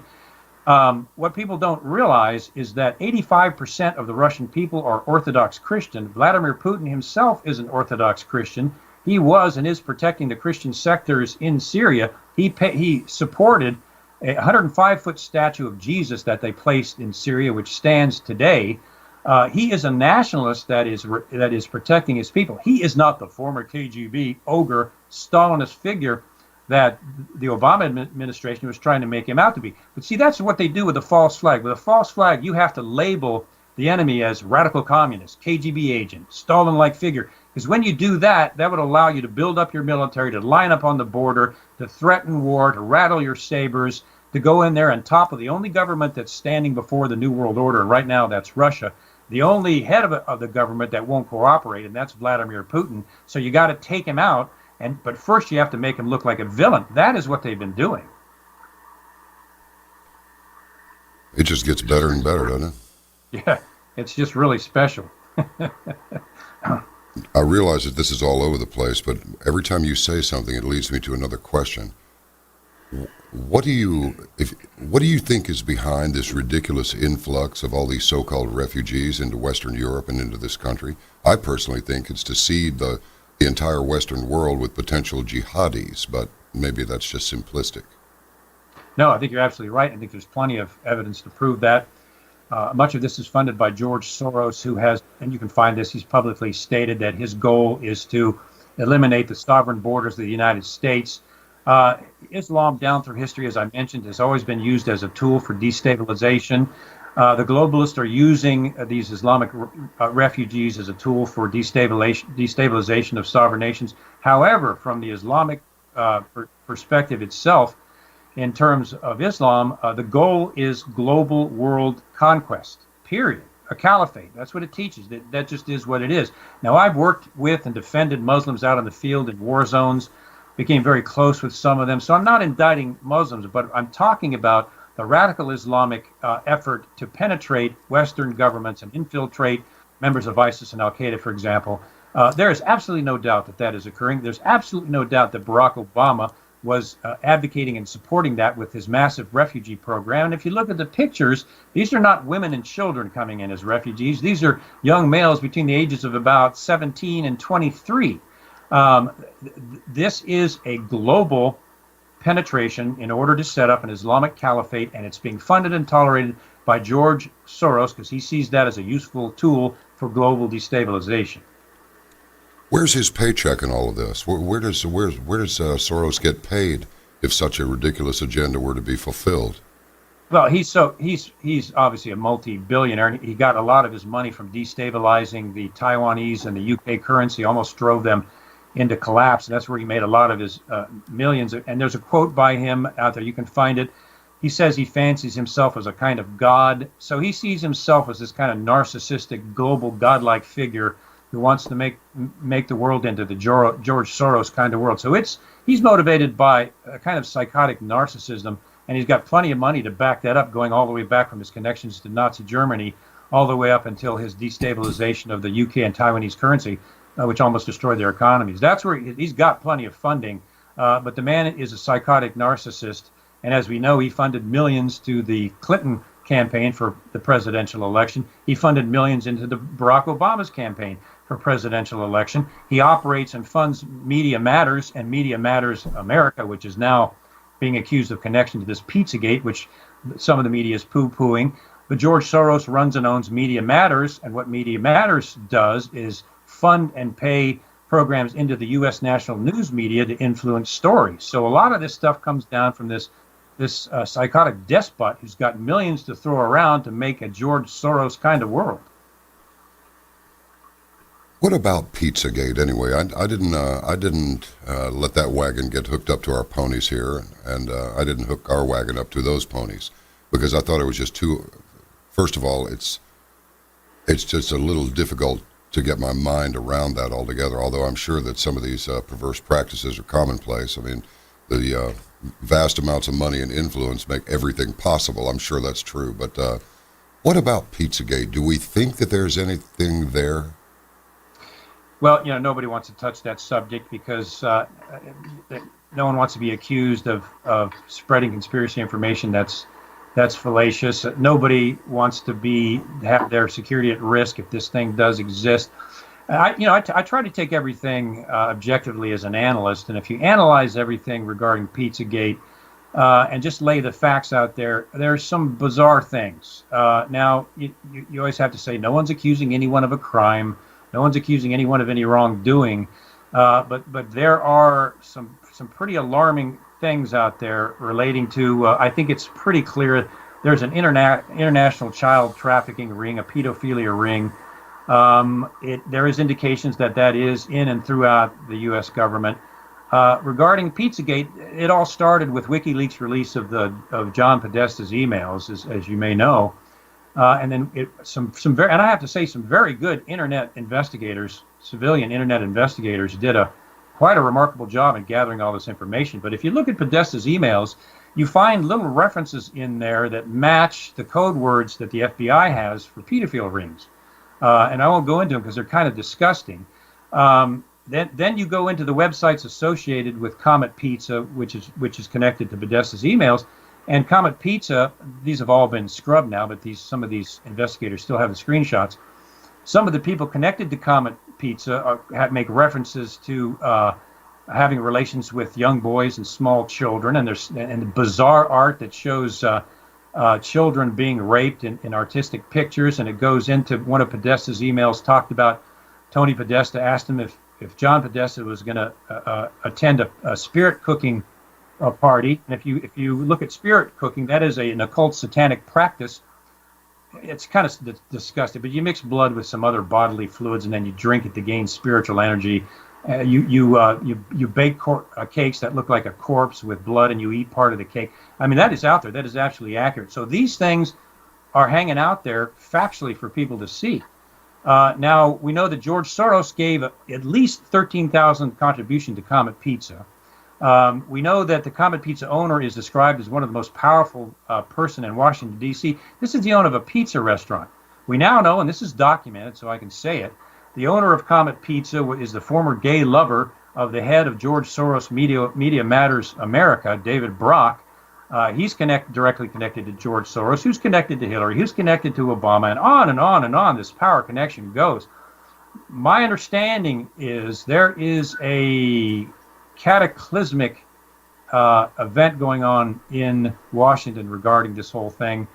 What people don't realize is that 85% of the Russian people are Orthodox Christian. Vladimir Putin himself is an Orthodox Christian. He was and is protecting the Christian sectors in Syria. He supported a 105-foot statue of Jesus that they placed in Syria, which stands today. He is a nationalist that is protecting his people. He is not the former KGB ogre Stalinist figure that the Obama administration was trying to make him out to be. But see, that's what they do with a false flag. With a false flag, you have to label the enemy as radical communist, KGB agent, Stalin-like figure. Because when you do that, that would allow you to build up your military, to line up on the border, to threaten war, to rattle your sabers, to go in there on top of the only government that's standing before the New World Order. And right now, that's Russia. The only head of the government that won't cooperate, and that's Vladimir Putin. So you got to take him out. But first you have to make him look like a villain. That is what they've been doing. It just gets better and better, doesn't it? Yeah, it's just really special. I realize that this is all over the place, but every time you say something, it leads me to another question. What do you think is behind this ridiculous influx of all these so-called refugees into Western Europe and into this country? I personally think it's to seed the entire Western world with potential jihadis, but maybe that's just simplistic. No, I think you're absolutely right. I think there's plenty of evidence to prove that. Much of this is funded by George Soros, who has, and you can find this, he's publicly stated that his goal is to eliminate the sovereign borders of the United States. Islam, down through history, as I mentioned, has always been used as a tool for destabilization. The globalists are using these Islamic refugees as a tool for destabilization of sovereign nations. However, from the Islamic perspective itself, in terms of Islam, the goal is global world conquest, period. A caliphate. That's what it teaches. That just is what it is. Now, I've worked with and defended Muslims out in the field in war zones, became very close with some of them. So I'm not indicting Muslims, but I'm talking about the radical Islamic effort to penetrate Western governments and infiltrate members of ISIS and Al-Qaeda, for example. There is absolutely no doubt that that is occurring. There's absolutely no doubt that Barack Obama was advocating and supporting that with his massive refugee program. And if you look at the pictures, these are not women and children coming in as refugees. These are young males between the ages of about 17 and 23. This is a global penetration in order to set up an Islamic caliphate, and it's being funded and tolerated by George Soros because he sees that as a useful tool for global destabilization. Where's his paycheck in all of this? Where does Soros get paid if such a ridiculous agenda were to be fulfilled? Well, he's obviously a multi-billionaire. He got a lot of his money from destabilizing the Taiwanese and the UK currency, almost drove them into collapse. And that's where he made a lot of his millions. And there's a quote by him out there. You can find it. He says he fancies himself as a kind of god. So he sees himself as this kind of narcissistic, global, godlike figure who wants to make the world into the George Soros kind of world. So he's motivated by a kind of psychotic narcissism, and he's got plenty of money to back that up, going all the way back from his connections to Nazi Germany all the way up until his destabilization of the UK and Taiwanese currency. which almost destroyed their economies. That's where he's got plenty of funding, but the man is a psychotic narcissist. And as we know, he funded millions to the Clinton campaign for the presidential election. He funded millions into the Barack Obama's campaign for presidential election. He operates and funds Media Matters and Media Matters America, which is now being accused of connection to this Pizzagate, which some of the media is poo-pooing. But George Soros runs and owns Media Matters, and what Media Matters does is fund and pay programs into the U.S. national news media to influence stories. So a lot of this stuff comes down from this psychotic despot who's got millions to throw around to make a George Soros kind of world. What about Pizzagate anyway? I didn't let that wagon get hooked up to our ponies here, and I didn't hook our wagon up to those ponies because I thought it was just too. First of all, it's just a little difficult to get my mind around that altogether. Although I'm sure that some of these perverse practices are commonplace. I mean, the vast amounts of money and influence make everything possible. I'm sure that's true. But what about Pizzagate? Do we think that there's anything there? Well, nobody wants to touch that subject because no one wants to be accused of spreading conspiracy information that's fallacious. Nobody wants to have their security at risk if this thing does exist. I try to take everything objectively as an analyst, and if you analyze everything regarding Pizzagate and just lay the facts out there's some bizarre things. Now, you always have to say no one's accusing anyone of a crime. No one's accusing anyone of any wrongdoing, but there are some pretty alarming things out there relating to. I think it's pretty clear there's an international child trafficking ring, a pedophilia ring. There is indications that is in and throughout the U.S. government. Regarding Pizzagate, it all started with WikiLeaks' release of John Podesta's emails, as you may know. And then and I have to say, some very good internet investigators, civilian internet investigators, did quite a remarkable job in gathering all this information. But if you look at Podesta's emails, you find little references in there that match the code words that the FBI has for pedophile rings. And I won't go into them because they're kind of disgusting. Then you go into the websites associated with Comet Pizza, which is connected to Podesta's emails. And Comet Pizza, these have all been scrubbed now, but some of these investigators still have the screenshots. Some of the people connected to Comet Pizza make references to having relations with young boys and small children, and there's bizarre art that shows children being raped in artistic pictures, and it goes into one of Podesta's emails. Talked about Tony Podesta asked him if John Podesta was going to attend a spirit cooking party, and if you look at spirit cooking, that is an occult satanic practice. It's kind of disgusting, but you mix blood with some other bodily fluids, and then you drink it to gain spiritual energy. You bake cakes that look like a corpse with blood, and you eat part of the cake. I mean, that is out there. That is actually accurate. So these things are hanging out there factually for people to see. Now, we know that George Soros gave at least $13,000 contribution to Comet Pizza. We know that the Comet Pizza owner is described as one of the most powerful person in Washington, D.C. This is the owner of a pizza restaurant. We now know, and this is documented, so I can say it, the owner of Comet Pizza is the former gay lover of the head of George Soros Media Matters America, David Brock. He's directly connected to George Soros, who's connected to Hillary, who's connected to Obama, and on and on and on this power connection goes. My understanding is there is a cataclysmic event going on in Washington regarding this whole thing,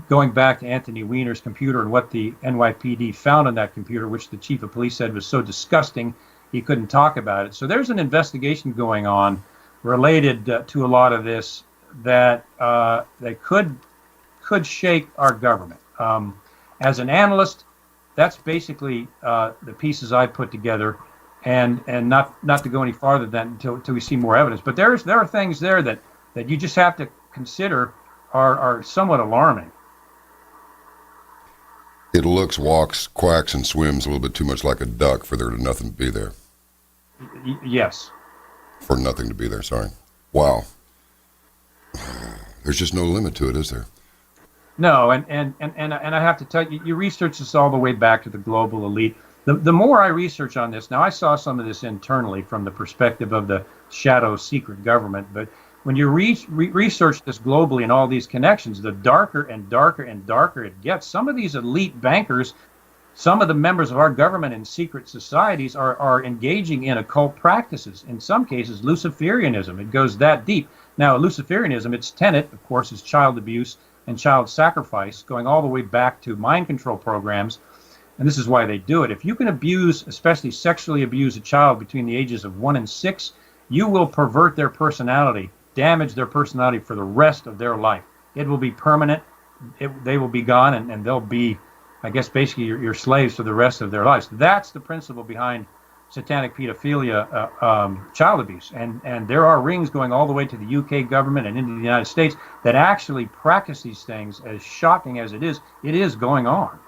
going back to Anthony Weiner's computer and what the NYPD found on that computer, which the chief of police said was so disgusting he couldn't talk about it. So there's an investigation going on related to a lot of this that could shake our government. As an analyst, that's basically the pieces I put together. And not to go any farther than until we see more evidence. But there are things there that you just have to consider are somewhat alarming. It looks, walks, quacks, and swims a little bit too much like a duck for there to nothing to be there. Yes. For nothing to be there, sorry. Wow. There's just no limit to it, is there? No, and I have to tell you, you research this all the way back to the global elite. The more I research on this, now I saw some of this internally from the perspective of the shadow secret government, but when you research this globally and all these connections, the darker and darker and darker it gets. Some of these elite bankers, some of the members of our government and secret societies are engaging in occult practices. In some cases, Luciferianism. It goes that deep. Now, Luciferianism, its tenet, of course, is child abuse and child sacrifice, going all the way back to mind control programs. And this is why they do it. If you can abuse, especially sexually abuse a child between the ages of 1 and 6, you will pervert their personality, damage their personality for the rest of their life. It will be permanent. They will be gone, and they'll be, I guess, basically your slaves for the rest of their lives. That's the principle behind satanic pedophilia, child abuse. And there are rings going all the way to the UK government and into the United States that actually practice these things. As shocking as it is going on.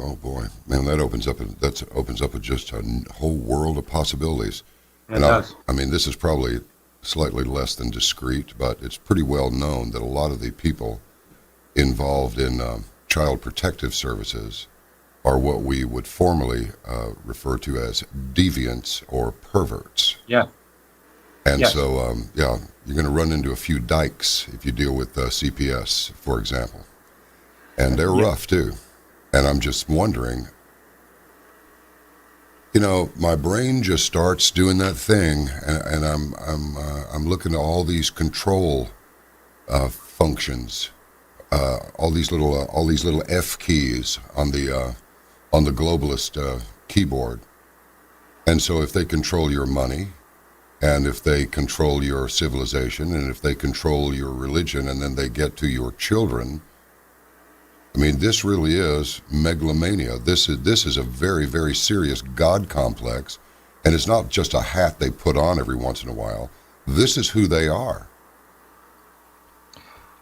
Oh boy, man, that opens up just a whole world of possibilities. It does. I mean, this is probably slightly less than discreet, but it's pretty well known that a lot of the people involved in child protective services are what we would formally refer to as deviants or perverts. Yeah. And yes. So, you're going to run into a few dykes if you deal with CPS, for example. And they're rough, too. And I'm just wondering, my brain just starts doing that thing, and I'm looking at all these control functions, all these little F keys on the globalist keyboard. And so if they control your money, and if they control your civilization, and if they control your religion, and then they get to your children, I mean, this really is megalomania. This is a very, very serious God complex, and it's not just a hat they put on every once in a while. This is who they are.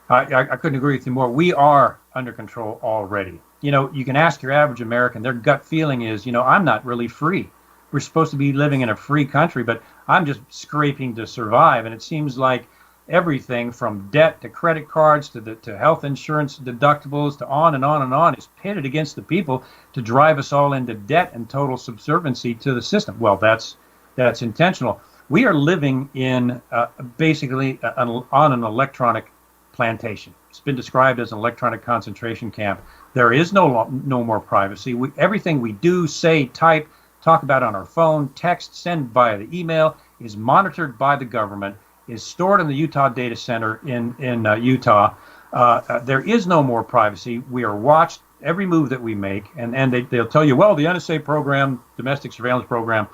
I couldn't agree with you more. We are under control already. You can ask your average American, their gut feeling is, I'm not really free. We're supposed to be living in a free country, but I'm just scraping to survive. And it seems like everything from debt to credit cards to health insurance deductibles to on and on and on is pitted against the people to drive us all into debt and total subserviency to the system. Well, that's intentional. We are living in basically on an electronic plantation. It's been described as an electronic concentration camp. There is no more privacy. Everything we do, say, type, talk about on our phone, text, send via the email is monitored by the government, is stored in the Utah data center in Utah. There is no more privacy. We are watched every move that we make, and they'll tell you, well, the NSA program, domestic surveillance program,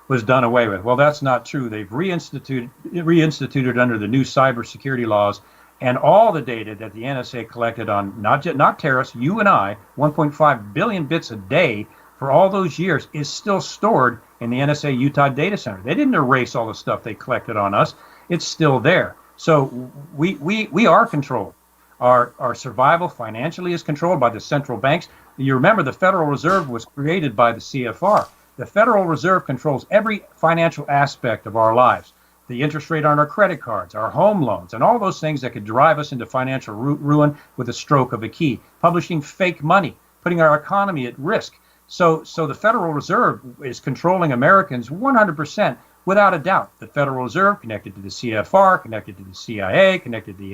was done away with. Well, that's not true. They've reinstituted under the new cybersecurity laws, and all the data that the NSA collected on not terrorists, you and I, 1.5 billion bits a day for all those years is still stored in the NSA Utah data center. They didn't erase all the stuff they collected on us. It's still there. So we are controlled. Our survival financially is controlled by the central banks. You remember the Federal Reserve was created by the CFR. The Federal Reserve controls every financial aspect of our lives. The interest rate on our credit cards, our home loans, and all those things that could drive us into financial ruin with a stroke of a key. Publishing fake money, putting our economy at risk. So the Federal Reserve is controlling Americans 100%. Without a doubt, the Federal Reserve, connected to the CFR, connected to the CIA, connected to the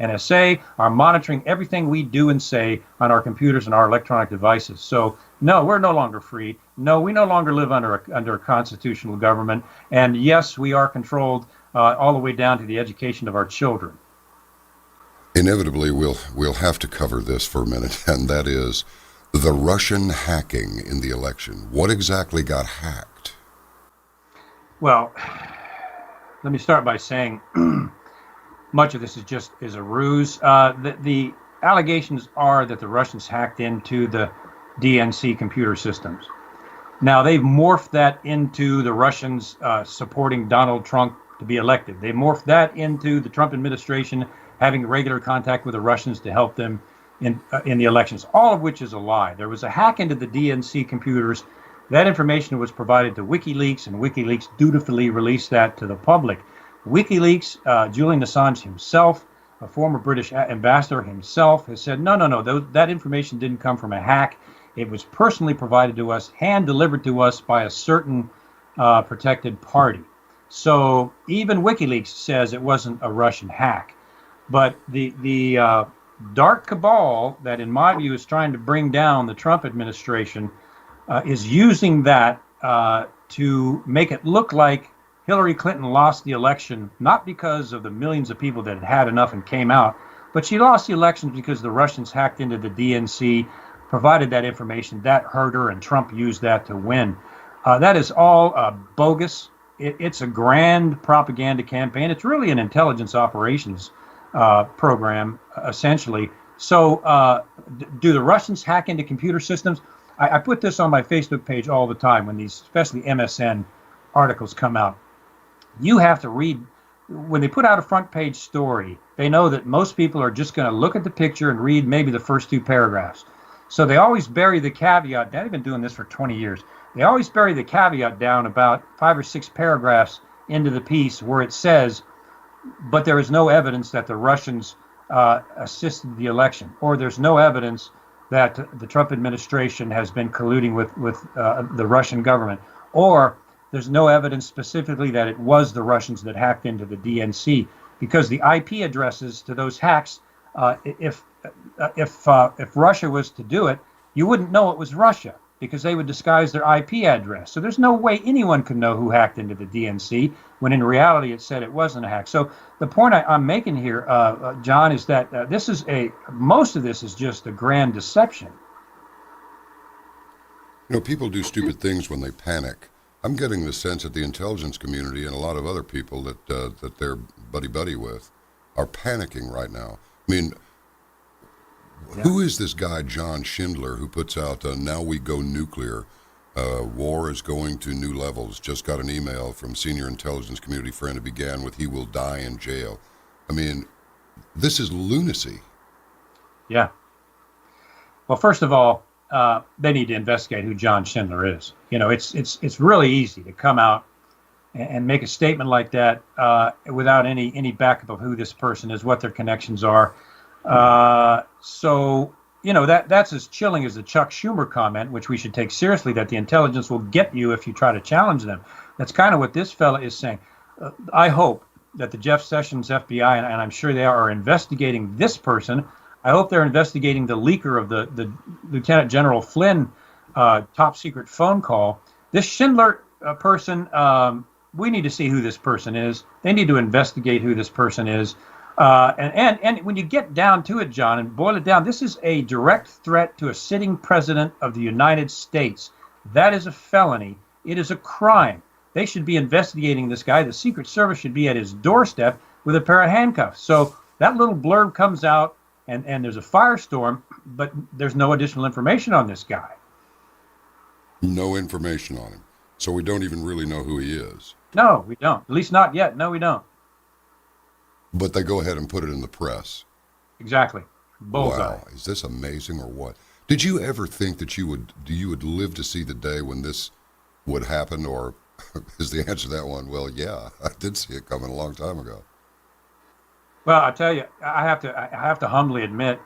NSA, are monitoring everything we do and say on our computers and our electronic devices. So, no, we're no longer free. No, we no longer live under a constitutional government. And yes, we are controlled all the way down to the education of our children. Inevitably, we'll have to cover this for a minute, and that is the Russian hacking in the election. What exactly got hacked? Well, let me start by saying much of this is a ruse. The allegations are that the Russians hacked into the DNC computer systems. Now, they've morphed that into the Russians supporting Donald Trump to be elected. They morphed that into the Trump administration having regular contact with the Russians to help them in the elections, all of which is a lie. There was a hack into the DNC computers. That information was provided to WikiLeaks, and WikiLeaks dutifully released that to the public. WikiLeaks, Julian Assange himself, A former British ambassador himself has said, no, that information didn't come from a hack. It was personally provided to us, hand delivered to us by a certain protected party. So even WikiLeaks says it wasn't a Russian hack. But the dark cabal that, in my view, is trying to bring down the Trump administration is using that to make it look like Hillary Clinton lost the election, not because of the millions of people that had had enough and came out, but she lost the election because the Russians hacked into the DNC, provided that information, that hurt her, and Trump used that to win. That is all bogus. It's a grand propaganda campaign. It's really an intelligence operations program, essentially. So do the Russians hack into computer systems? I put this on my Facebook page all the time when these, especially MSN articles come out. You have to read, when they put out a front page story, they know that most people are just going to look at the picture and read maybe the first 2 paragraphs. So they always bury the caveat. They've been doing this for 20 years. They always bury the caveat down about 5 or 6 paragraphs into the piece where it says, but there is no evidence that the Russians assisted the election, or there's no evidence that the Trump administration has been colluding with the Russian government, or there's no evidence specifically that it was the Russians that hacked into the DNC, because the IP addresses to those hacks, if Russia was to do it, you wouldn't know it was Russia, because they would disguise their IP address. So there's no way anyone could know who hacked into the DNC, when in reality it said it wasn't a hack. So the point I'm making here, John, is that most of this is just a grand deception. You know, people do stupid things when they panic. I'm getting the sense that the intelligence community and a lot of other people that they're buddy with are panicking right now. I mean, yeah. Who is this guy, John Schindler, who puts out, Now We Go Nuclear, war is going to new levels? Just got an email from senior intelligence community friend who began with, he will die in jail. I mean, this is lunacy. Yeah. Well, first of all, they need to investigate who John Schindler is. You know, it's really easy to come out and make a statement like that without any backup of who this person is, what their connections are. So, you know, that's as chilling as the Chuck Schumer comment, which we should take seriously, that the intelligence will get you if you try to challenge them. That's kind of what this fella is saying. I hope that the Jeff Sessions FBI, and I'm sure they are investigating this person. I hope they're investigating the leaker of the Lieutenant General Flynn top secret phone call. This Schindler person, we need to see who this person is. They need to investigate who this person is. And when you get down to it, John, and boil it down, this is a direct threat to a sitting president of the United States. That is a felony. It is a crime. They should be investigating this guy. The Secret Service should be at his doorstep with a pair of handcuffs. So that little blurb comes out, and there's a firestorm, but there's no additional information on this guy. No information on him. So we don't even really know who he is. No, we don't. At least not yet. No, we don't. But they go ahead and put it in the press. Exactly. Bullseye. Wow, is this amazing or what? Did you ever think that you would live to see the day when this would happen, or is the answer to that one, well, yeah, I did see it coming a long time ago? Well, I tell you, I have to humbly admit,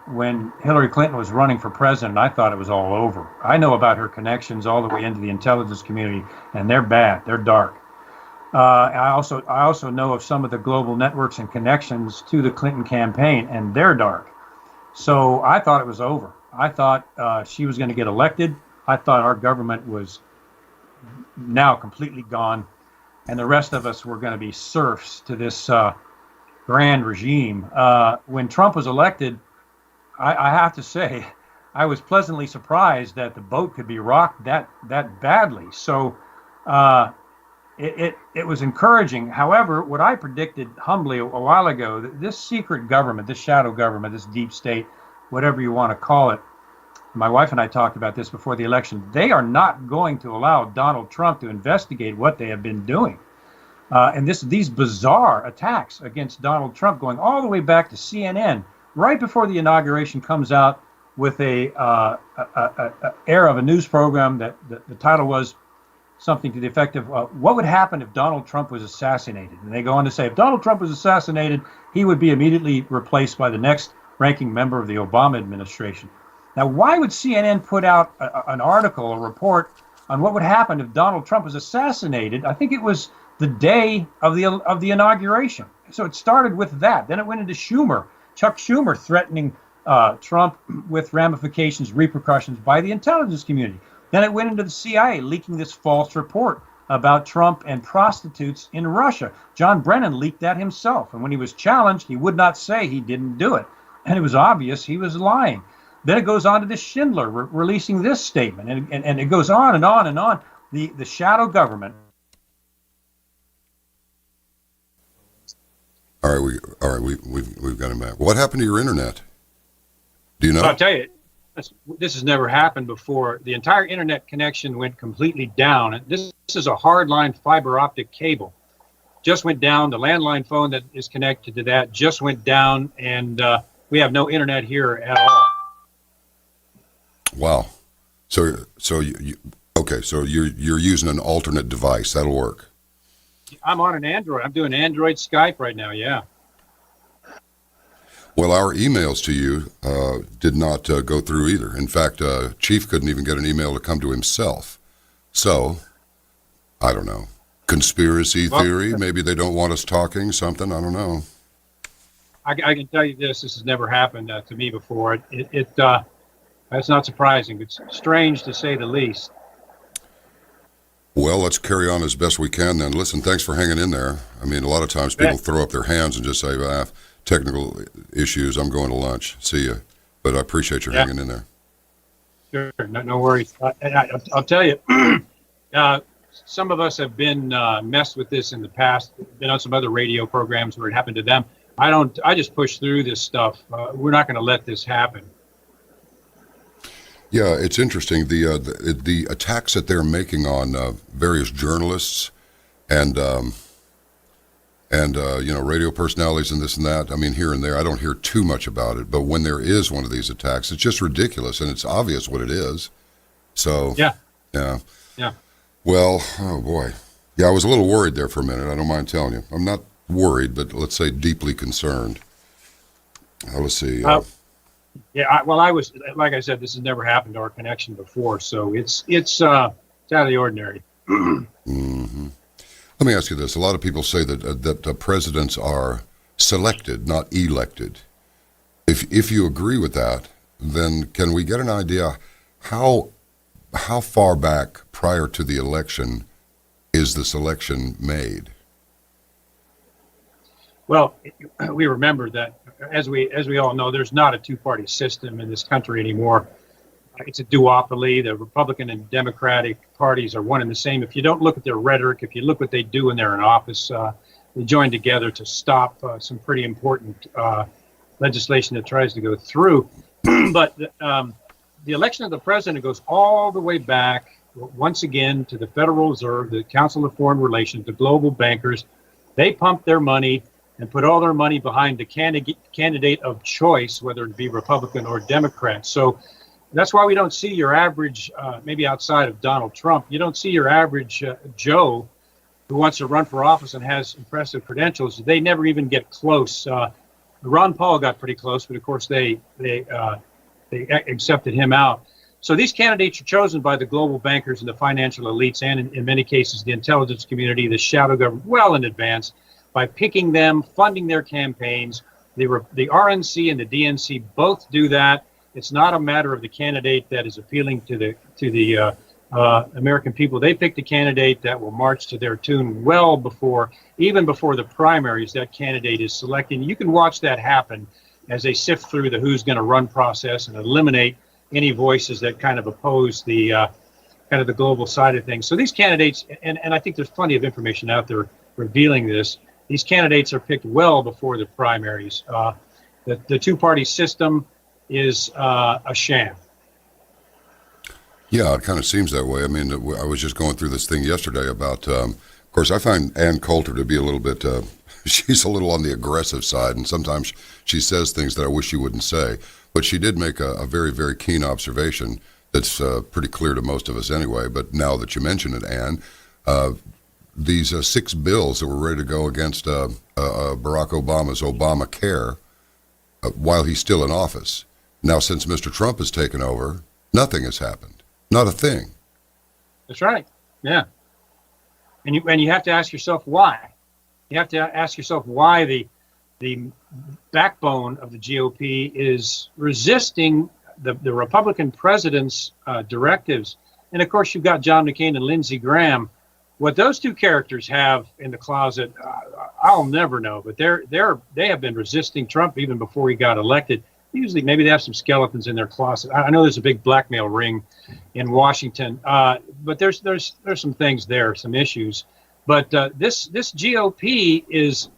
when Hillary Clinton was running for president, I thought it was all over. I know about her connections all the way into the intelligence community, and they're bad. They're dark. I also know of some of the global networks and connections to the Clinton campaign, and they're dark. So I thought it was over. I thought she was going to get elected. I thought our government was now completely gone, and the rest of us were going to be serfs to this grand regime. When Trump was elected, I have to say, I was pleasantly surprised that the boat could be rocked that badly. So it was encouraging. However, what I predicted humbly a while ago, this secret government, this shadow government, this deep state, whatever you want to call it, my wife and I talked about this before the election, they are not going to allow Donald Trump to investigate what they have been doing. And these bizarre attacks against Donald Trump, going all the way back to CNN, right before the inauguration, comes out with a air of a news program that the title was something to the effect of, what would happen if Donald Trump was assassinated? And they go on to say, if Donald Trump was assassinated, he would be immediately replaced by the next ranking member of the Obama administration. Now, why would CNN put out an article, a report on what would happen if Donald Trump was assassinated? I think it was the day of the inauguration. So it started with that. Then it went into Chuck Schumer threatening Trump with ramifications, repercussions by the intelligence community. Then it went into the CIA leaking this false report about Trump and prostitutes in Russia. John Brennan leaked that himself. And when he was challenged, he would not say he didn't do it. And it was obvious he was lying. Then it goes on to this Schindler releasing this statement. And it goes on and on and on. The shadow government. All right, we've got him back. What happened to your internet? Do you know? I'll tell you, this has never happened before. The entire internet connection went completely down. This is a hardline fiber optic cable. Just went down. The landline phone that is connected to that just went down, and we have no internet here at all. Wow. So you're using an alternate device. That'll work. I'm on an Android. I'm doing Android Skype right now. Yeah. Well, our emails to you did not go through either. In fact, Chief couldn't even get an email to come to himself. So, I don't know. Conspiracy theory? Maybe they don't want us talking, something? I don't know. I can tell you this has never happened to me before. That's not surprising. It's strange to say the least. Well, let's carry on as best we can then. Listen, thanks for hanging in there. I mean, a lot of times people throw up their hands and just say, technical issues, I'm going to lunch. See you. But I appreciate your hanging in there. Sure, no worries. I'll tell you, some of us have been messed with this in the past, been on some other radio programs where it happened to them. I just push through this stuff. We're not going to let this happen. Yeah, it's interesting. The attacks that they're making on various journalists and radio personalities and this and that. I mean, here and there, I don't hear too much about it. But when there is one of these attacks, it's just ridiculous, and it's obvious what it is. So yeah. Well, oh boy, yeah, I was a little worried there for a minute. I don't mind telling you. I'm not worried, but let's say deeply concerned. Let's see. I was, like I said, this has never happened to our connection before, so it's out of the ordinary. Mm-hmm. Let me ask you this. A lot of people say that presidents are selected, not elected. If you agree with that, then can we get an idea how far back prior to the election is the selection made? Well, we remember that, as we all know, there's not a two-party system in this country anymore. It's a duopoly. The Republican and Democratic parties are one and the same. If you don't look at their rhetoric, if you look what they do when they're in office, they join together to stop some pretty important legislation that tries to go through. But the election of the president goes all the way back, once again, to the Federal Reserve, the Council of Foreign Relations, the global bankers. They pump their money and put all their money behind the candidate of choice, whether it be Republican or Democrat. So that's why we don't see your average, maybe outside of Donald Trump, you don't see your average Joe who wants to run for office and has impressive credentials. They never even get close. Ron Paul got pretty close, but of course they accepted him out. So these candidates are chosen by the global bankers and the financial elites, and in many cases the intelligence community, the shadow government, well in advance, by picking them, funding their campaigns. The RNC and the DNC both do that. It's not a matter of the candidate that is appealing to the American people. They picked a candidate that will march to their tune well before, even before the primaries, that candidate is selected. You can watch that happen as they sift through the who's going to run process and eliminate any voices that kind of oppose the kind of the global side of things. So these candidates, and I think there's plenty of information out there revealing this, these candidates are picked well before the primaries. The two-party system is a sham. Yeah, it kind of seems that way. I mean, I was just going through this thing yesterday about, of course, I find Ann Coulter to be a little bit, she's a little on the aggressive side, and sometimes she says things that I wish she wouldn't say. But she did make a very, very keen observation that's pretty clear to most of us anyway. But now that you mention it, Ann, these 6 bills that were ready to go against Barack Obama's Obamacare while he's still in office. Now, since Mr. Trump has taken over, nothing has happened. Not a thing. That's right. Yeah. And you have to ask yourself why. You have to ask yourself why the backbone of the GOP is resisting the Republican president's directives. And of course, you've got John McCain and Lindsey Graham. What those two characters have in the closet, I'll never know. But they have been resisting Trump even before he got elected. Usually, maybe they have some skeletons in their closet. I know there's a big blackmail ring in Washington, but there's some things there, some issues. But this GOP is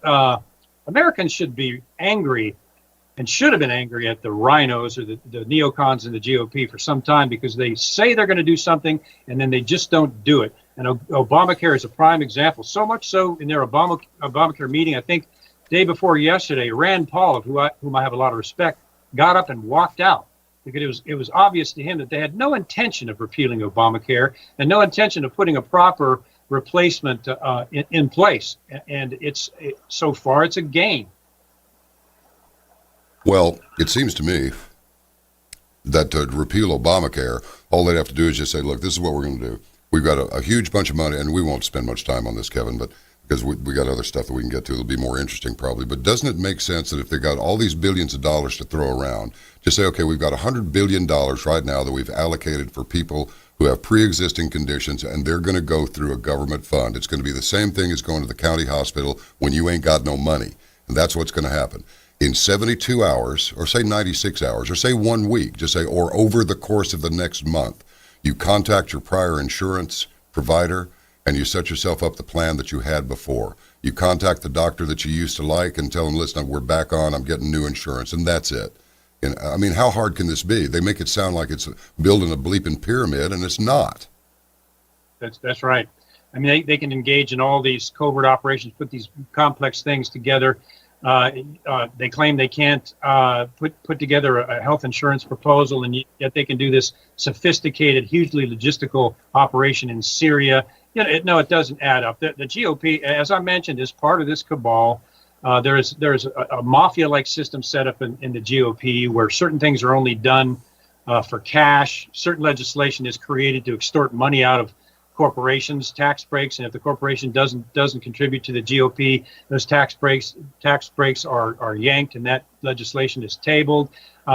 Americans should be angry and should have been angry at the rhinos or the neocons in the GOP for some time, because they say they're going to do something and then they just don't do it. And Obamacare is a prime example. So much so in their Obamacare meeting, I think day before yesterday, Rand Paul, whom I have a lot of respect, got up and walked out because it was obvious to him that they had no intention of repealing Obamacare and no intention of putting a proper replacement in place. And so far it's a gain. Well, it seems to me that to repeal Obamacare, all they'd have to do is just say, look, this is what we're going to do. We've got a huge bunch of money, and we won't spend much time on this, Kevin, but because we got other stuff that we can get to. It'll be more interesting probably. But doesn't it make sense that if they got all these billions of dollars to throw around, just say, okay, we've got $100 billion right now that we've allocated for people who have pre-existing conditions, and they're going to go through a government fund. It's going to be the same thing as going to the county hospital when you ain't got no money. And that's what's going to happen. In 72 hours, or say 96 hours, or say 1 week, just say, or over the course of the next month, you contact your prior insurance provider and you set yourself up the plan that you had before. You contact the doctor that you used to like and tell them, listen, we're back on, I'm getting new insurance, and that's it. And I mean, how hard can this be? They make it sound like it's building a bleeping pyramid, and it's not. That's right. I mean, they can engage in all these covert operations, put these complex things together. They claim they can't put together a health insurance proposal, and yet they can do this sophisticated, hugely logistical operation in Syria. No, it doesn't add up. The GOP, as I mentioned, is part of this cabal. There's a mafia-like system set up in the GOP where certain things are only done for cash. Certain legislation is created to extort money out of corporations, tax breaks, and if the corporation doesn't contribute to the GOP, those tax breaks are yanked, and that legislation is tabled.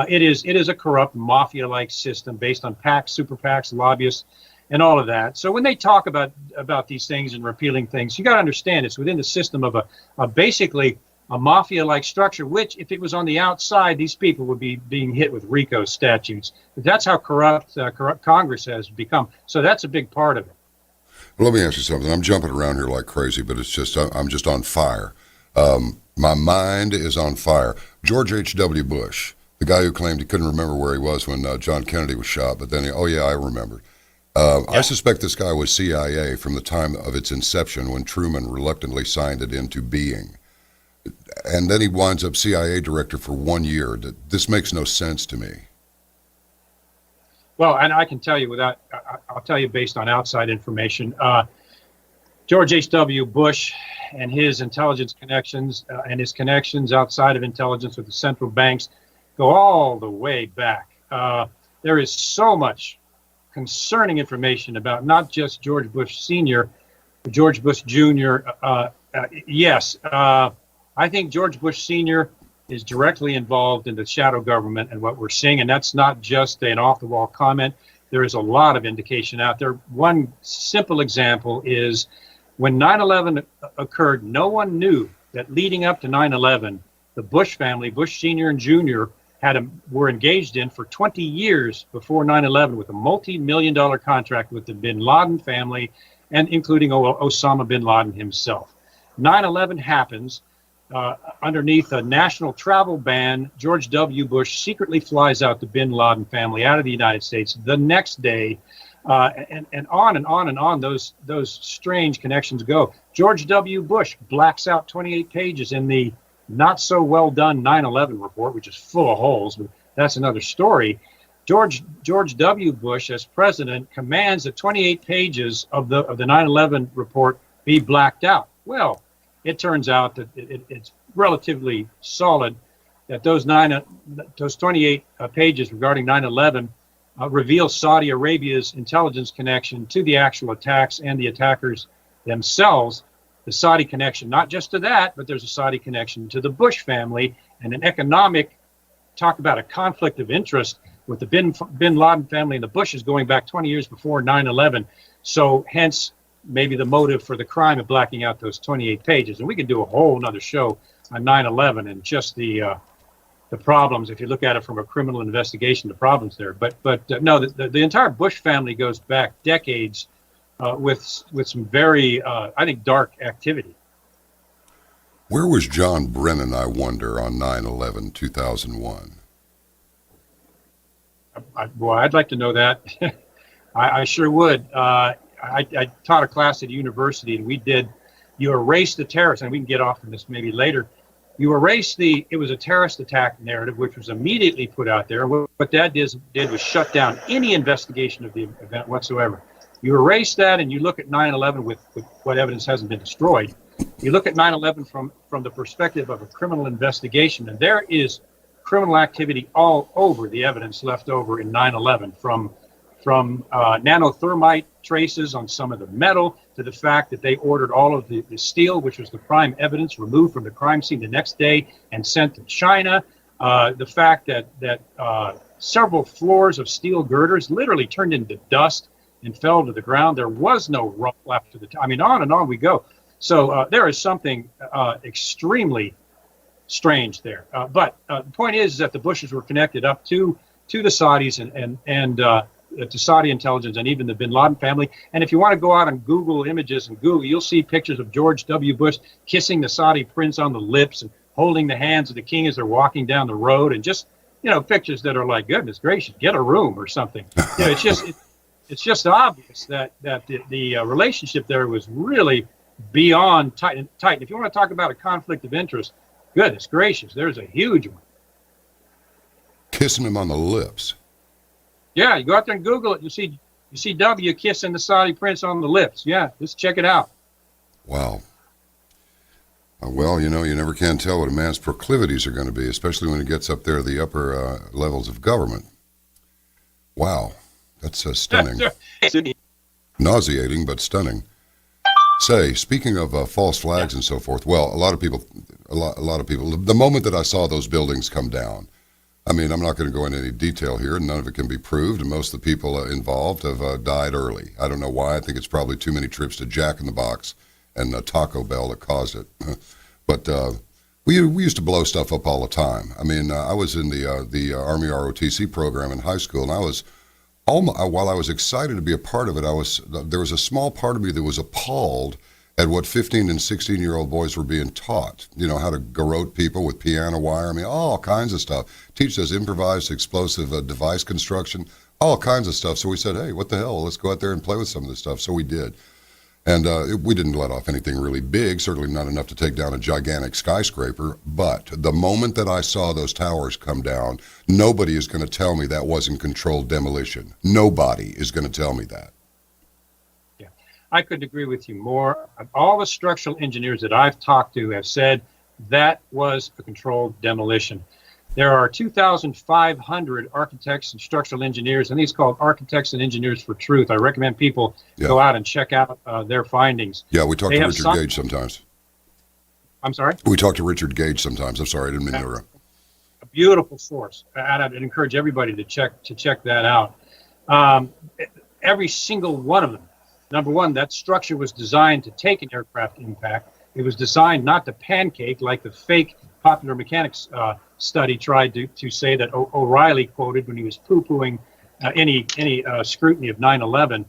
It is a corrupt mafia-like system based on PACs, super PACs, lobbyists, and all of that. So when they talk about these things and repealing things, you got to understand it's within the system of a basically a mafia-like structure, which if it was on the outside, these people would be being hit with RICO statutes. But that's how corrupt Congress has become. So that's a big part of it. Well, let me ask you something. I'm jumping around here like crazy, but it's just I'm just on fire. My mind is on fire. George H.W. Bush, the guy who claimed he couldn't remember where he was when John Kennedy was shot, but then I remembered. I suspect this guy was CIA from the time of its inception when Truman reluctantly signed it into being. And then he winds up CIA director for 1 year. This makes no sense to me. Well, and I can tell you I'll tell you based on outside information. George H.W. Bush and his intelligence connections and his connections outside of intelligence with the central banks go all the way back. There is so much concerning information about not just George Bush Sr., but George Bush Jr. Yes, I think George Bush Sr. is directly involved in the shadow government and what we're seeing, and that's not just an off-the-wall comment. There is a lot of indication out there. One simple example is when 9/11 occurred, no one knew that leading up to 9/11, the Bush family, Bush Sr. and Jr., were engaged in for 20 years before 9/11 with a multi-million-dollar contract with the bin Laden family, and including Osama bin Laden himself. 9/11 happens. Underneath a national travel ban, George W. Bush secretly flies out the bin Laden family out of the United States the next day, and on and on and on those strange connections go. George W. Bush blacks out 28 pages in the not so well done 9/11 report, which is full of holes, but that's another story. George W. Bush, as president, commands that 28 pages of the 9/11 report be blacked out. Well, it turns out that it's relatively solid that those 28 pages regarding 9/11 reveal Saudi Arabia's intelligence connection to the actual attacks and the attackers themselves. The Saudi connection, not just to that, but there's a Saudi connection to the Bush family and an economic, talk about a conflict of interest with the bin Laden family and the Bushes going back 20 years before 9/11. So hence maybe the motive for the crime of blacking out those 28 pages. And we could do a whole nother show on 9/11 and just the problems, if you look at it from a criminal investigation, the problems there. But no, the entire Bush family goes back decades with some very, I think, dark activity. Where was John Brennan, I wonder, on 9/11, 2001? Well, I'd like to know that. I sure would. I taught a class at university, and you erase the terrorists, and we can get off on this maybe later. You erase it was a terrorist attack narrative, which was immediately put out there. What that did was shut down any investigation of the event whatsoever. You erase that, and you look at 9/11 with what evidence hasn't been destroyed. You look at 9/11 from the perspective of a criminal investigation, and there is criminal activity all over the evidence left over in 9/11, from nanothermite traces on some of the metal to the fact that they ordered all of the steel, which was the prime evidence, removed from the crime scene the next day and sent to China. The fact that several floors of steel girders literally turned into dust and fell to the ground. There was no rubble after the time. I mean, on and on we go. So there is something extremely strange there. But the point is that the Bushes were connected up to the Saudis and to Saudi intelligence and even the bin Laden family. And if you want to go out and Google images and Google, you'll see pictures of George W. Bush kissing the Saudi prince on the lips and holding the hands of the king as they're walking down the road, and just, pictures that are like, goodness gracious, get a room or something. It's just obvious that the relationship there was really beyond tight. If you want to talk about a conflict of interest, goodness gracious, there's a huge one. Kissing him on the lips. Yeah, you go out there and Google it. You see W kissing the Saudi prince on the lips. Yeah, just check it out. Wow. Well, you never can tell what a man's proclivities are going to be, especially when he gets up there the upper levels of government. Wow, that's stunning. Nauseating, but stunning. Say, speaking of false flags and so forth, well, a lot of people, the moment that I saw those buildings come down, I mean, I'm not going to go into any detail here, and none of it can be proved, and most of the people involved have died early. I don't know why. I think it's probably too many trips to Jack in the Box and Taco Bell that caused it. But we used to blow stuff up all the time. I mean, I was in the Army ROTC program in high school, and while I was excited to be a part of it, there was a small part of me that was appalled at what 15 and 16-year-old boys were being taught, how to garrote people with piano wire. I mean, all kinds of stuff. Teach us improvised explosive device construction, all kinds of stuff. So we said, hey, what the hell? Let's go out there and play with some of this stuff. So we did. And we didn't let off anything really big, certainly not enough to take down a gigantic skyscraper. But the moment that I saw those towers come down, nobody is going to tell me that wasn't controlled demolition. Nobody is going to tell me that. I couldn't agree with you more. All the structural engineers that I've talked to have said that was a controlled demolition. There are 2,500 architects and structural engineers, and these called Architects and Engineers for Truth. I recommend people go out and check out their findings. Yeah, we talk to Richard Gage sometimes. I'm sorry? We talk to Richard Gage sometimes. I'm sorry, I didn't mean to interrupt. A beautiful source, and I'd encourage everybody to check that out. Every single one of them. Number one, that structure was designed to take an aircraft impact. It was designed not to pancake like the fake popular mechanics study tried to say that O'Reilly quoted when he was poo-pooing any scrutiny of 9/11.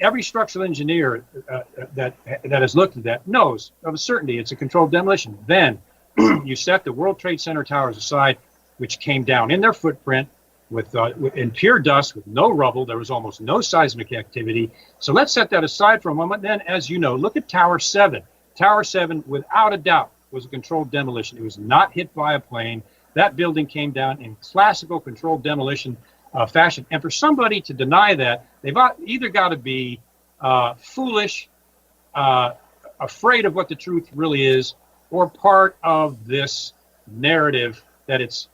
Every structural engineer that has looked at that knows of a certainty it's a controlled demolition. Then you set the World Trade Center towers aside, which came down in their footprint, in pure dust with no rubble. There was almost no seismic activity. So let's set that aside for a moment. Then, as you know, look at Tower 7. Tower 7, without a doubt, was a controlled demolition. It was not hit by a plane. That building came down in classical controlled demolition fashion. And for somebody to deny that, they've either got to be foolish, afraid of what the truth really is, or part of this narrative that it's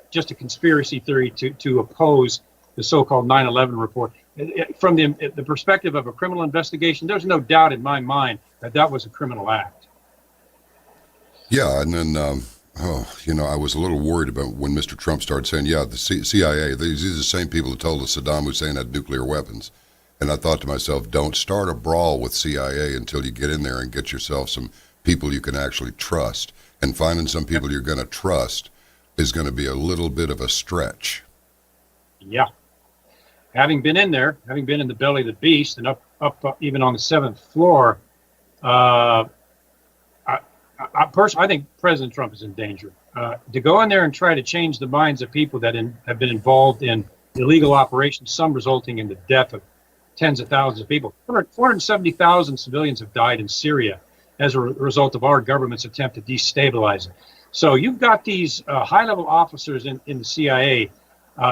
just a conspiracy theory to oppose the so-called 9/11 report. From the perspective of a criminal investigation, there's no doubt in my mind that that was a criminal act. Yeah, and then, I was a little worried about when Mr. Trump started saying, yeah, the CIA, these are the same people that told us Saddam Hussein had nuclear weapons. And I thought to myself, don't start a brawl with CIA until you get in there and get yourself some people you can actually trust. And finding some people you're going to trust is going to be a little bit of a stretch. Yeah. Having been in there, having been in the belly of the beast and up even on the 7th floor, I think President Trump is in danger. To go in there and try to change the minds of people that have been involved in illegal operations, some resulting in the death of tens of thousands of people. 470,000 civilians have died in Syria as a result of our government's attempt to destabilize it. So you've got these high-level officers in the CIA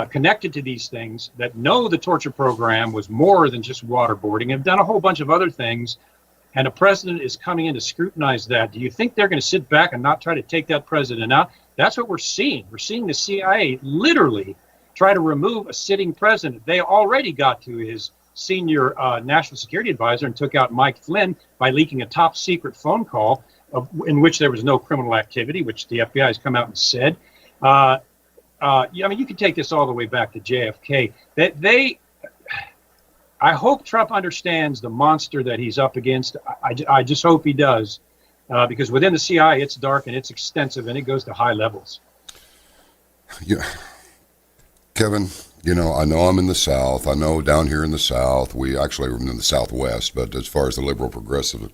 connected to these things that know the torture program was more than just waterboarding and have done a whole bunch of other things. And the president is coming in to scrutinize that. Do you think they're going to sit back and not try to take that president out? That's what we're seeing. We're seeing the CIA literally try to remove a sitting president. They already got to his senior national security advisor and took out Mike Flynn by leaking a top secret phone call in which there was no criminal activity, which the FBI has come out and said. I mean, you can take this all the way back to JFK. I hope Trump understands the monster that he's up against. I just hope he does, because within the CIA, it's dark and it's extensive and it goes to high levels. Yeah, Kevin, I know I'm in the South. I know down here in the South, we actually are in the Southwest, but as far as the liberal progressive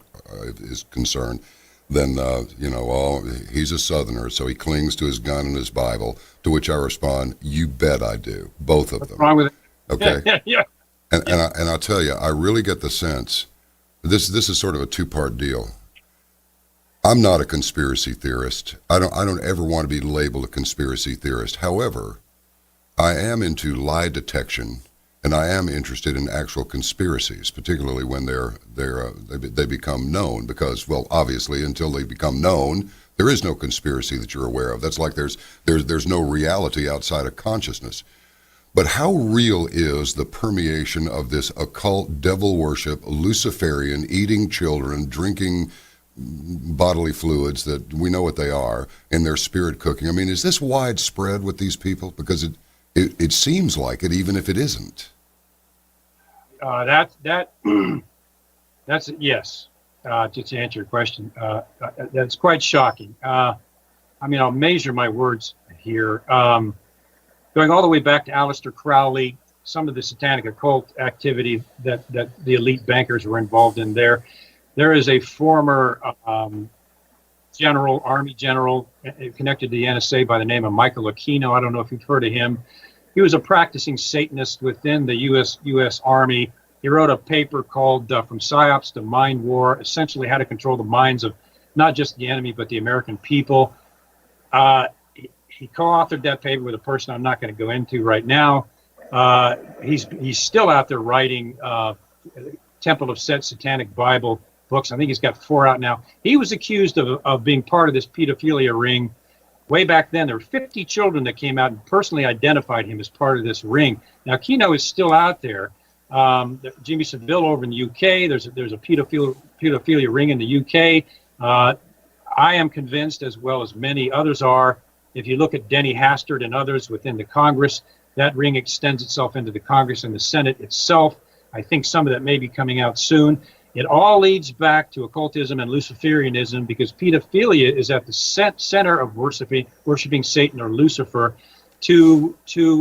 is concerned, then, he's a Southerner, so he clings to his gun and his Bible, to which I respond, you bet I do, both of them. What's wrong with it? Okay. Yeah. And I'll tell you, I really get the sense, this is sort of a two-part deal. I'm not a conspiracy theorist. I don't ever want to be labeled a conspiracy theorist. However, I am into lie detection, and I am interested in actual conspiracies, particularly when they become known. Because, well, obviously, until they become known, there is no conspiracy that you're aware of. That's like there's no reality outside of consciousness. But how real is the permeation of this occult devil worship, Luciferian, eating children, drinking bodily fluids that we know what they are, and their spirit cooking? I mean, is this widespread with these people? Because it seems like it, even if it isn't. That's yes. Just to answer your question, that's quite shocking. I mean, I'll measure my words here. Going all the way back to Aleister Crowley, some of the satanic occult activity that the elite bankers were involved in there. There is a former Army general connected to the NSA by the name of Michael Aquino. I don't know if you've heard of him. He was a practicing Satanist within the U.S. Army. He wrote a paper called From Psyops to Mind War, essentially how to control the minds of not just the enemy, but the American people. He co-authored that paper with a person I'm not going to go into right now. He's still out there writing Temple of Set satanic Bible books. I think he's got 4 out now. He was accused of being part of this pedophilia ring. Way back then, there were 50 children that came out and personally identified him as part of this ring. Now, Keno is still out there. Jimmy Savile over in the UK, there's a pedophilia ring in the UK. I am convinced, as well as many others are, if you look at Denny Hastert and others within the Congress, that ring extends itself into the Congress and the Senate itself. I think some of that may be coming out soon. It all leads back to occultism and Luciferianism, because pedophilia is at the center of worshiping Satan or Lucifer. To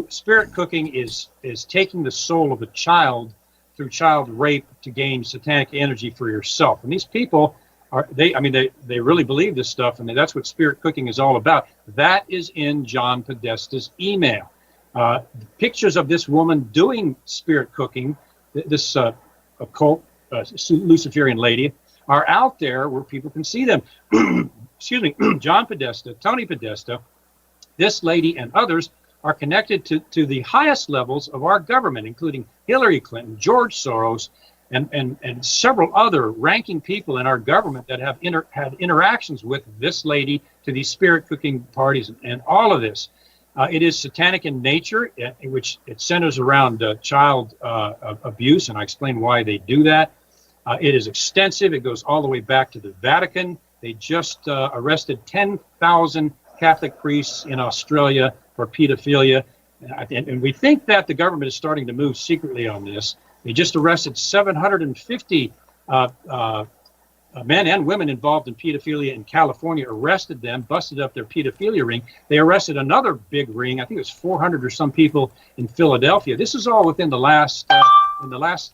spirit cooking is taking the soul of a child through child rape to gain satanic energy for yourself. And these people they really believe this stuff, and that's what spirit cooking is all about. That is in John Podesta's email. Pictures of this woman doing spirit cooking, this occult Luciferian lady, are out there where people can see them. Excuse me, John Podesta, Tony Podesta, this lady and others are connected to the highest levels of our government, including Hillary Clinton, George Soros, and several other ranking people in our government that have had interactions with this lady to these spirit cooking parties and all of this. It is satanic in nature, in which it centers around child abuse, and I explain why they do that. It is extensive. It goes all the way back to the Vatican. They just arrested 10,000 Catholic priests in Australia for pedophilia. And we think that the government is starting to move secretly on this. They just arrested 750 men and women involved in pedophilia in California, arrested them, busted up their pedophilia ring. They arrested another big ring. I think it was 400 or some people in Philadelphia. This is all within the last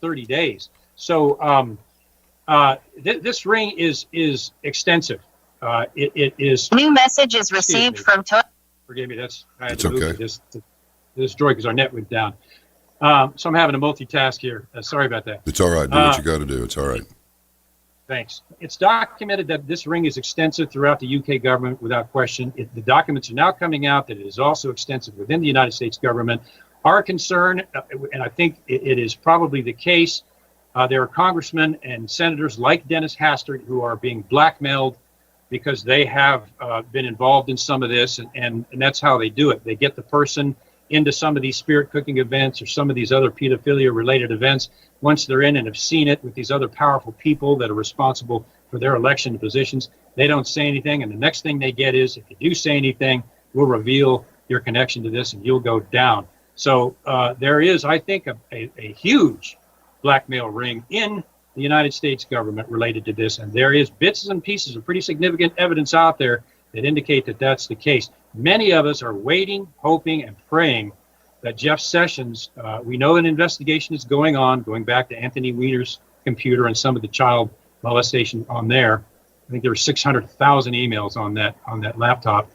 30 days. So this ring is extensive. It is. New message is received from. Forgive me. I had It's to move okay. this droid because our net went down. So I'm having a multitask here. Sorry about that. It's all right. Do what you got to do. It's all right. Thanks. It's documented that this ring is extensive throughout the UK government without question. The documents are now coming out that it is also extensive within the United States government. Our concern, and I think it is probably the case, there are congressmen and senators like Dennis Hastert who are being blackmailed because they have been involved in some of this, and that's how they do it. They get the person into some of these spirit cooking events or some of these other pedophilia related events. Once they're in and have seen it with these other powerful people that are responsible for their election positions, they don't say anything. And the next thing they get is, if you do say anything, we'll reveal your connection to this and you'll go down. So there is, I think, a huge blackmail ring in the United States government related to this. And there is bits and pieces of pretty significant evidence out there that indicate that that's the case. Many of us are waiting, hoping, and praying that Jeff Sessions, we know an investigation is going on, going back to Anthony Weiner's computer and some of the child molestation on there. I think there were 600,000 emails on that laptop.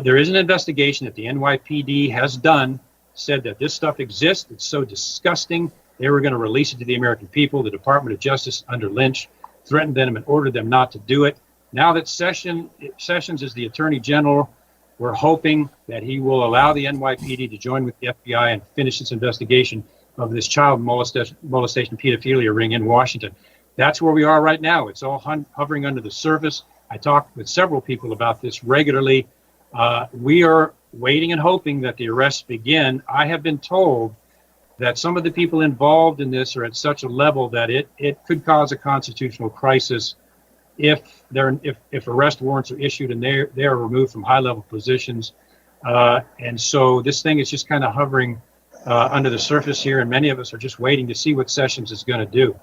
There is an investigation that the NYPD has done, said that this stuff exists. It's so disgusting. They were going to release it to the American people. The Department of Justice under Lynch threatened them and ordered them not to do it. Now that Sessions is the Attorney General, we're hoping that he will allow the NYPD to join with the FBI and finish its investigation of this child molestation pedophilia ring in Washington. That's where we are right now. It's all hovering under the surface. I talk with several people about this regularly. We are waiting and hoping that the arrests begin. I have been told that some of the people involved in this are at such a level that it could cause a constitutional crisis if arrest warrants are issued and they are removed from high-level positions. And so this thing is just kind of hovering under the surface here, and many of us are just waiting to see what Sessions is going to do.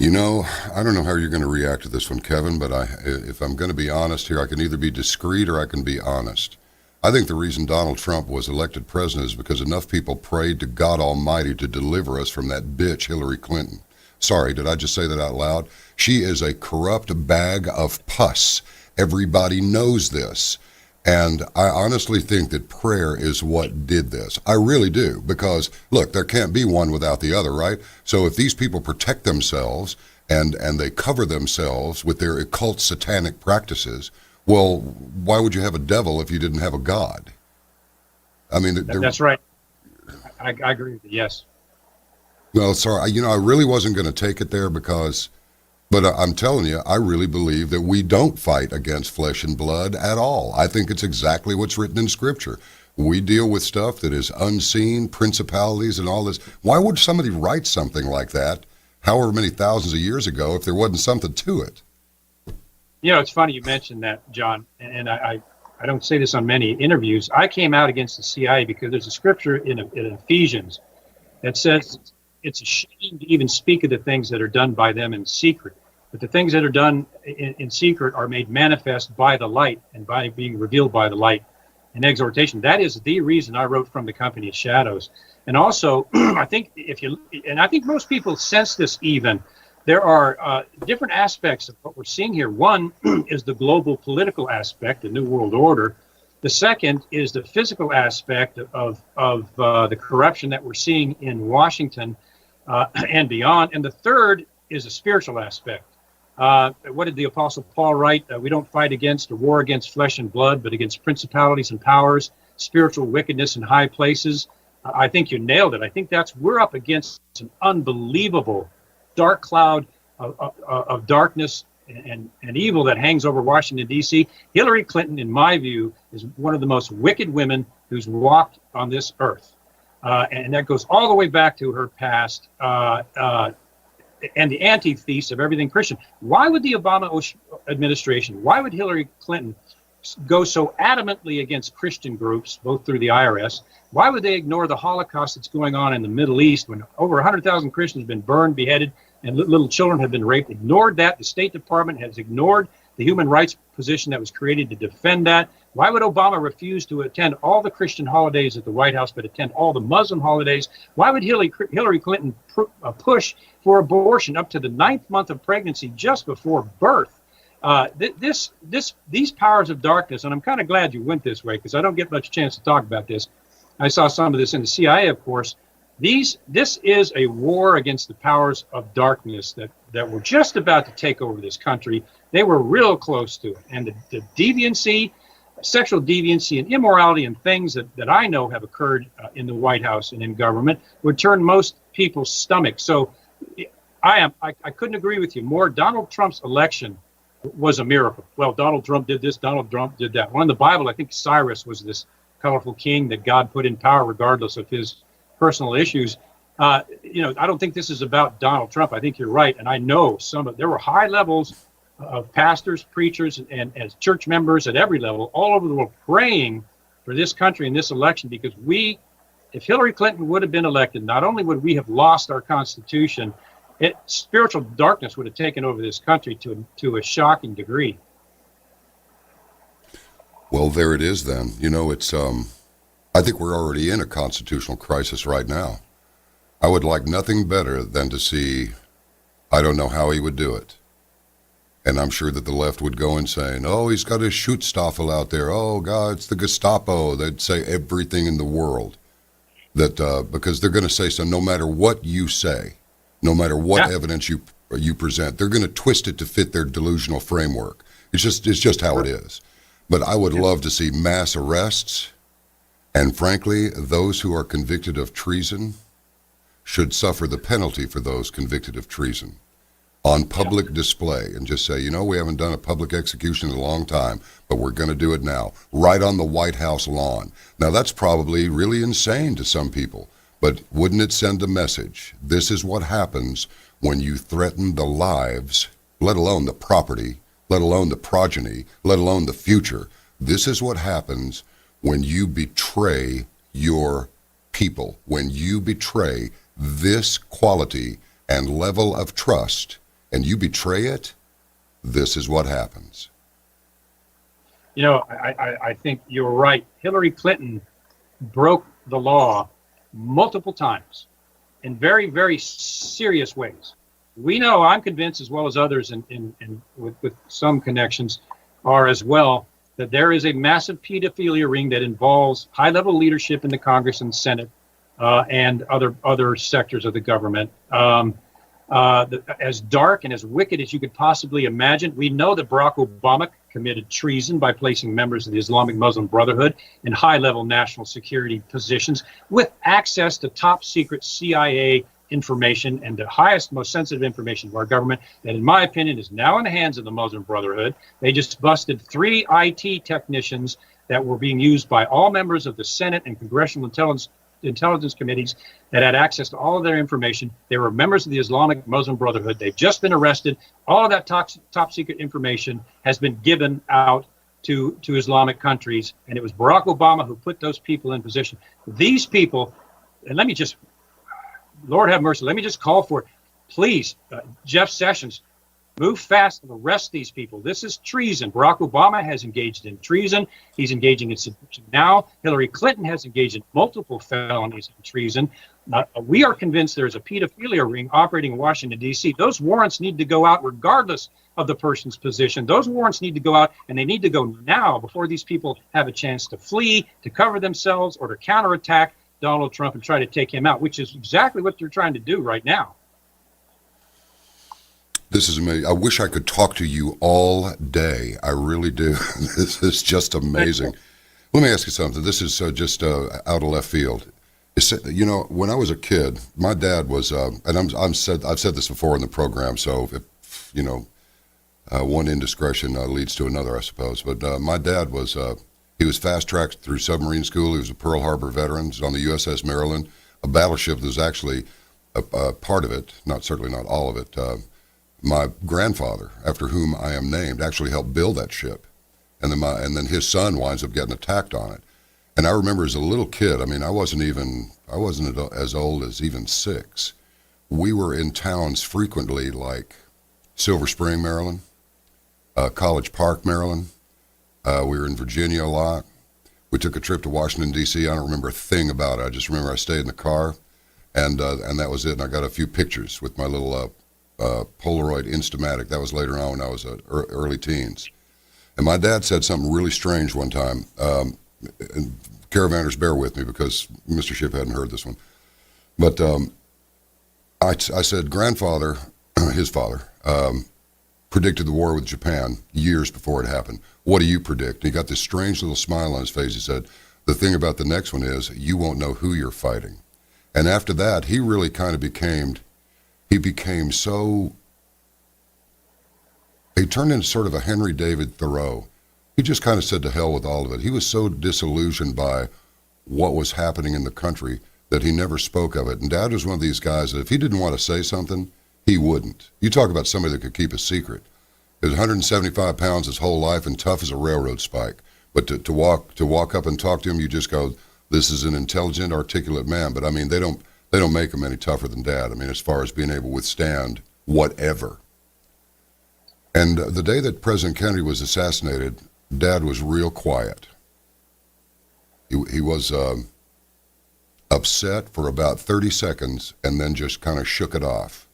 You know, I don't know how you're going to react to this one, Kevin, but if I'm going to be honest here, I can either be discreet or I can be honest. I think the reason Donald Trump was elected president is because enough people prayed to God Almighty to deliver us from that bitch Hillary Clinton. Sorry, did I just say that out loud? She is a corrupt bag of pus. Everybody knows this. And I honestly think that prayer is what did this. I really do, because, look, there can't be one without the other, right? So if these people protect themselves and they cover themselves with their occult satanic practices, well, why would you have a devil if you didn't have a God? I mean, that's right. I agree with you, yes. Well, sorry, I really wasn't going to take it there but I'm telling you, I really believe that we don't fight against flesh and blood at all. I think it's exactly what's written in Scripture. We deal with stuff that is unseen, principalities and all this. Why would somebody write something like that, however many thousands of years ago, if there wasn't something to it? You know, it's funny you mentioned that, John, and I don't say this on many interviews. I came out against the CIA because there's a scripture in Ephesians that says it's a shame to even speak of the things that are done by them in secret. But the things that are done in secret are made manifest by the light and by being revealed by the light and exhortation. That is the reason I wrote From the Company of Shadows. And also, I think I think most people sense this even. There are different aspects of what we're seeing here. One is the global political aspect, the New World Order. The second is the physical aspect of the corruption that we're seeing in Washington and beyond. And the third is a spiritual aspect. What did the Apostle Paul write? We don't fight against a war against flesh and blood, but against principalities and powers, spiritual wickedness in high places. I think you nailed it. I think we're up against an unbelievable dark cloud of darkness and evil that hangs over Washington, D.C. Hillary Clinton, in my view, is one of the most wicked women who's walked on this earth. And that goes all the way back to her past and the antithesis of everything Christian. Why would the Obama administration, why would Hillary Clinton go so adamantly against Christian groups, both through the IRS? Why would they ignore the Holocaust that's going on in the Middle East when over 100,000 Christians have been burned, beheaded, and little children have been raped? Ignored that. The State Department has ignored the human rights position that was created to defend that. Why would Obama refuse to attend all the Christian holidays at the White House, but attend all the Muslim holidays? Why would Hillary Clinton push for abortion up to the 9th month of pregnancy just before birth? These powers of darkness, and I'm kind of glad you went this way because I don't get much chance to talk about this. I saw some of this in the CIA, of course. This is a war against the powers of darkness that were just about to take over this country. They were real close to it. And the deviancy, sexual deviancy and immorality and things that I know have occurred in the White House and in government would turn most people's stomachs. So I couldn't agree with you more. Donald Trump's election was a miracle. Well, Donald Trump did this, Donald Trump did that. Well, in the Bible, I think Cyrus was this colorful king that God put in power regardless of his personal issues. I don't think this is about Donald Trump. I think you're right. And I know there were high levels of pastors, preachers, and as church members at every level all over the world praying for this country in this election, because if Hillary Clinton would have been elected, not only would we have lost our Constitution, spiritual darkness would have taken over this country to a shocking degree. Well, there it is then. It's I think we're already in a constitutional crisis right now. I would like nothing better than to see, I don't know how he would do it. And I'm sure that the left would go and say, oh, he's got his Schutzstaffel out there. Oh, God, it's the Gestapo. They'd say everything in the world. Because they're going to say so no matter what you say, no matter what evidence you present, they're going to twist it to fit their delusional framework. It's just how it is. But I would love to see mass arrests. And frankly, those who are convicted of treason should suffer the penalty for those convicted of treason on public display, and just say, we haven't done a public execution in a long time, but we're going to do it now, right on the White House lawn. Now, that's probably really insane to some people, but wouldn't it send a message? This is what happens when you threaten the lives, let alone the property, let alone the progeny, let alone the future. This is what happens when you betray your people, when you betray this quality and level of trust, and you betray it, this is what happens. I think you're right. Hillary Clinton broke the law multiple times in very, very serious ways. We know, I'm convinced, as well as others with some connections are as well, that there is a massive pedophilia ring that involves high-level leadership in the Congress and Senate and other sectors of the government. As dark and as wicked as you could possibly imagine. We know that Barack Obama committed treason by placing members of the Islamic Muslim Brotherhood in high-level national security positions with access to top-secret CIA information and the highest, most sensitive information of our government that, in my opinion, is now in the hands of the Muslim Brotherhood. They just busted 3 IT technicians that were being used by all members of the Senate and Congressional Intelligence committees that had access to all of their information. They were members of the Islamic Muslim Brotherhood. They've just been arrested. All of that top secret information has been given out to Islamic countries, and it was Barack Obama who put those people in position. These people, and Lord have mercy, let me just call for it. Please, Jeff Sessions, move fast and arrest these people. This is treason. Barack Obama has engaged in treason. He's engaging in sedition now. Hillary Clinton has engaged in multiple felonies in treason. We are convinced there's a pedophilia ring operating in Washington, D.C. Those warrants need to go out regardless of the person's position. Those warrants need to go out, and they need to go now before these people have a chance to flee, to cover themselves, or to counterattack Donald Trump and try to take him out, which is exactly what they're trying to do right now. This is amazing. I wish I could talk to you all day. I really do. This is just amazing. Let me ask you something. This is just out of left field. You know, when I was a kid, my dad was, and I've said this before in the program, so if you know, one indiscretion leads to another, I suppose. But my dad was, he was fast-tracked through submarine school. He was a Pearl Harbor veteran. He was on the USS Maryland, a battleship that was actually a part of it, certainly not all of it. My grandfather, after whom I am named, actually helped build that ship, and then his son winds up getting attacked on it. And I remember as a little kid, I mean, I wasn't as old as even 6. We were in towns frequently like Silver Spring, Maryland, College Park, Maryland. We were in Virginia a lot. We took a trip to Washington, D.C. I don't remember a thing about it. I just remember I stayed in the car, and that was it. And I got a few pictures with my little Polaroid Instamatic. That was later on when I was early teens. And my dad said something really strange one time. And caravanners, bear with me because Mr. Shipp hadn't heard this one. But I said, grandfather, his father, predicted the war with Japan years before it happened. What do you predict? And he got this strange little smile on his face. He said, the thing about the next one is you won't know who you're fighting. And after that, he really kind of became so, he turned into sort of a Henry David Thoreau. He just kind of said to hell with all of it. He was so disillusioned by what was happening in the country that he never spoke of it. And Dad was one of these guys that if he didn't want to say something, he wouldn't. You talk about somebody that could keep a secret. He was 175 pounds his whole life and tough as a railroad spike. But to walk up and talk to him, you just go, this is an intelligent, articulate man. But I mean, they don't make him any tougher than Dad. I mean, as far as being able to withstand whatever. And the day that President Kennedy was assassinated, Dad was real quiet. He was upset for about 30 seconds and then just kind of shook it off.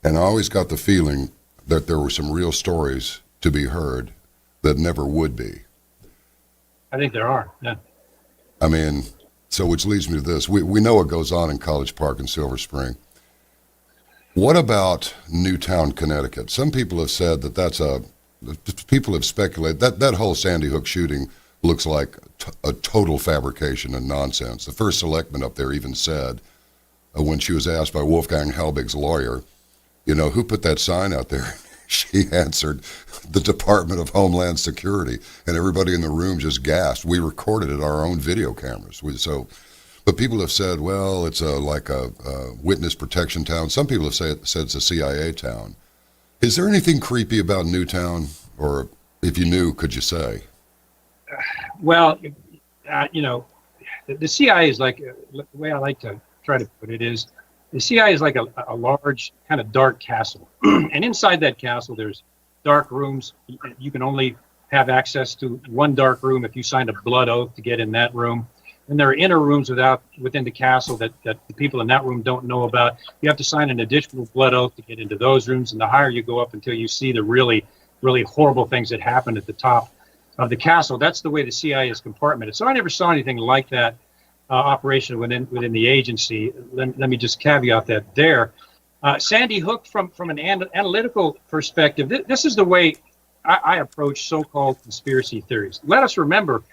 And I always got the feeling that there were some real stories to be heard that never would be. I think there are, yeah. I mean, so which leads me to this. We know what goes on in College Park and Silver Spring. What about Newtown, Connecticut? Some people have said that people have speculated that whole Sandy Hook shooting looks like a total fabrication and nonsense. The first selectman up there even said, when she was asked by Wolfgang Halbig's lawyer, you know, who put that sign out there? She answered, the Department of Homeland Security, and everybody in the room just gasped. We recorded it, our own video cameras. But people have said, well, it's like a witness protection town. Some people have said it's a CIA town. Is there anything creepy about Newtown, or if you knew, could you say? Well, you know, the CIA is like, the way I like to try to put it is, the CIA is like a large kind of dark castle. And inside that castle, there's dark rooms. You can only have access to one dark room if you signed a blood oath to get in that room. And there are inner rooms within the castle that the people in that room don't know about. You have to sign an additional blood oath to get into those rooms. And the higher you go up until you see the really, really horrible things that happen at the top of the castle. That's the way the CIA is compartmented. So I never saw anything like that operation within the agency. Let me just caveat that there. Sandy Hook, from an analytical perspective, this is the way I approach so-called conspiracy theories. Let us remember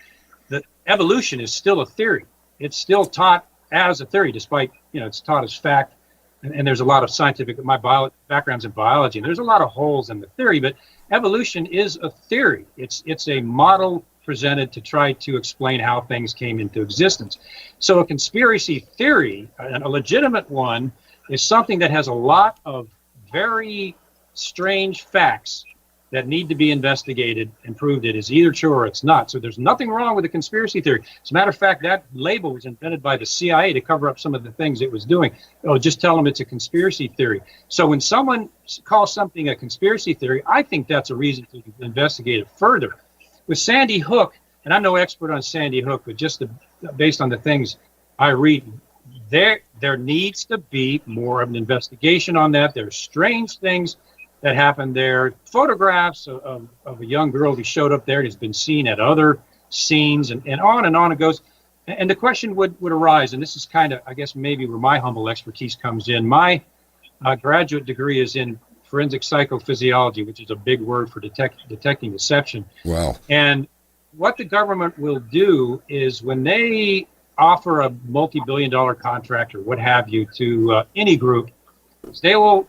that evolution is still a theory. It's still taught as a theory, despite, you know, it's taught as fact. And there's a lot of scientific, my background's in biology, and there's a lot of holes in the theory, but evolution is a theory. It's a model presented to try to explain how things came into existence. So a conspiracy theory, a legitimate one, is something that has a lot of very strange facts that need to be investigated and proved it is either true or it's not. So there's nothing wrong with a conspiracy theory. As a matter of fact, that label was invented by the CIA to cover up some of the things it was doing. Oh, just tell them it's a conspiracy theory. So when someone calls something a conspiracy theory, I think that's a reason to investigate it further. With Sandy Hook, and I'm no expert on Sandy Hook, but just based on the things I read, there needs to be more of an investigation on that. There's strange things that happened there. Photographs of a young girl who showed up there and has been seen at other scenes, and on it goes. And the question would arise, and this is kind of, I guess, maybe where my humble expertise comes in. My graduate degree is in forensic psychophysiology, which is a big word for detecting deception. Wow. And what the government will do is when they offer a multi-billion-dollar contract or what have you to any group, they will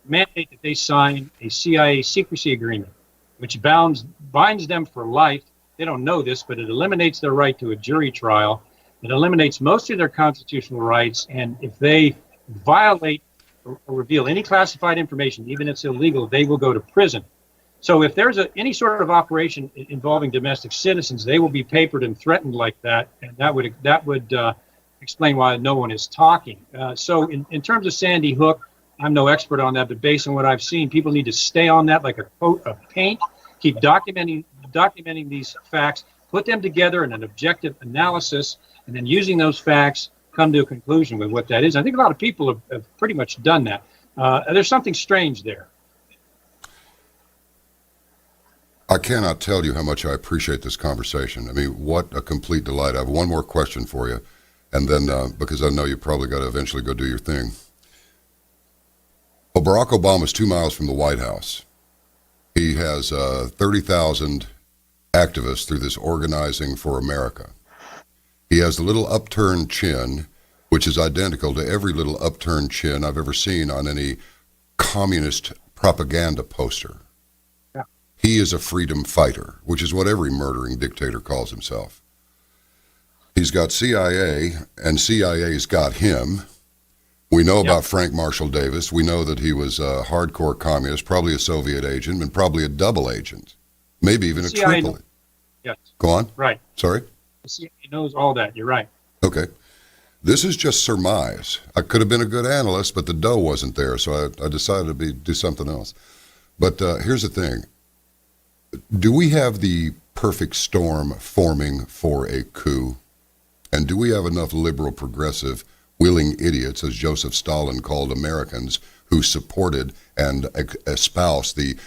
mandate that they sign a CIA secrecy agreement, which binds them for life. They don't know this, but it eliminates their right to a jury trial. It eliminates most of their constitutional rights, and if they violate or reveal any classified information, even if it's illegal, they will go to prison. So if there's any sort of operation involving domestic citizens, they will be papered and threatened like that, and that would explain why no one is talking. So in terms of Sandy Hook, I'm no expert on that, but based on what I've seen, people need to stay on that like a coat of paint, keep documenting these facts, put them together in an objective analysis, and then using those facts, come to a conclusion with what that is. I think a lot of people have pretty much done that. There's something strange there. I cannot tell you how much I appreciate this conversation. I mean, what a complete delight. I have one more question for you, and then because I know you probably got to eventually go do your thing. Well, Barack Obama's 2 miles from the White House. He has 30,000 activists through this Organizing for America. He has a little upturned chin, which is identical to every little upturned chin I've ever seen on any communist propaganda poster. Yeah. He is a freedom fighter, which is what every murdering dictator calls himself. He's got CIA, and CIA's got him. We know about Frank Marshall Davis. We know that he was a hardcore communist, probably a Soviet agent, and probably a double agent, maybe even a triple. Yes. Go on. Right. Sorry? The CIA knows all that. You're right. Okay. This is just surmise. I could have been a good analyst, but the dough wasn't there, so I decided to do something else. But here's the thing. Do we have the perfect storm forming for a coup? And do we have enough liberal progressive willing idiots, as Joseph Stalin called Americans, who supported and espoused the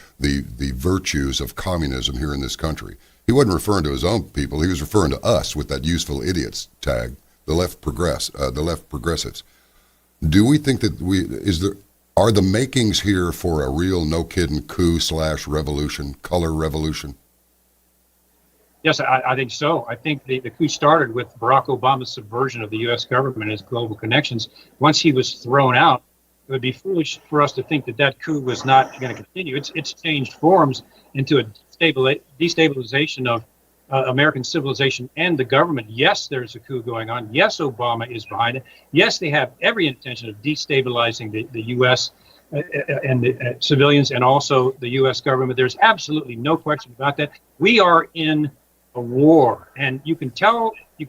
virtues of communism here in this country? He wasn't referring to his own people. He was referring to us with that useful idiots tag, the left progressives. Do we think that are the makings here for a real no-kidding coup/revolution, color revolution? Yes, I think so. I think the coup started with Barack Obama's subversion of the U.S. government and his global connections. Once he was thrown out, it would be foolish for us to think that coup was not going to continue. It's changed forms into a destabilization of American civilization and the government. Yes, there's a coup going on. Yes, Obama is behind it. Yes, they have every intention of destabilizing the U.S. And the civilians and also the U.S. government. There's absolutely no question about that. We are in a war, and you can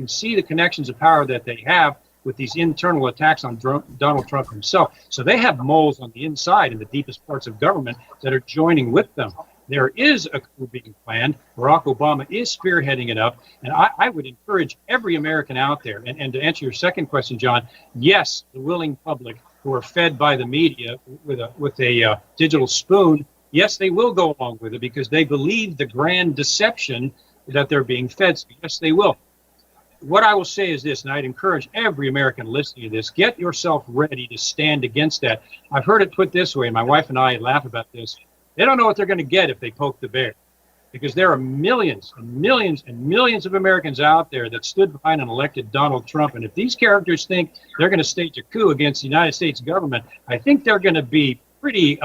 see the connections of power that they have with these internal attacks on Donald Trump himself. So they have moles on the inside in the deepest parts of government that are joining with them. There is a coup being planned. Barack Obama is spearheading it up. And I would encourage every American out there, and to answer your second question, John, yes, the willing public who are fed by the media with a digital spoon, yes, they will go along with it because they believe the grand deception that they're being fed. So yes, they will. What I will say is this, and I'd encourage every American listening to this, get yourself ready to stand against that. I've heard it put this way, and my wife and I laugh about this. They don't know what they're going to get if they poke the bear, because there are millions and millions and millions of Americans out there that stood behind an elected Donald Trump. And if these characters think they're going to stage a coup against the United States government, I think they're going to be pretty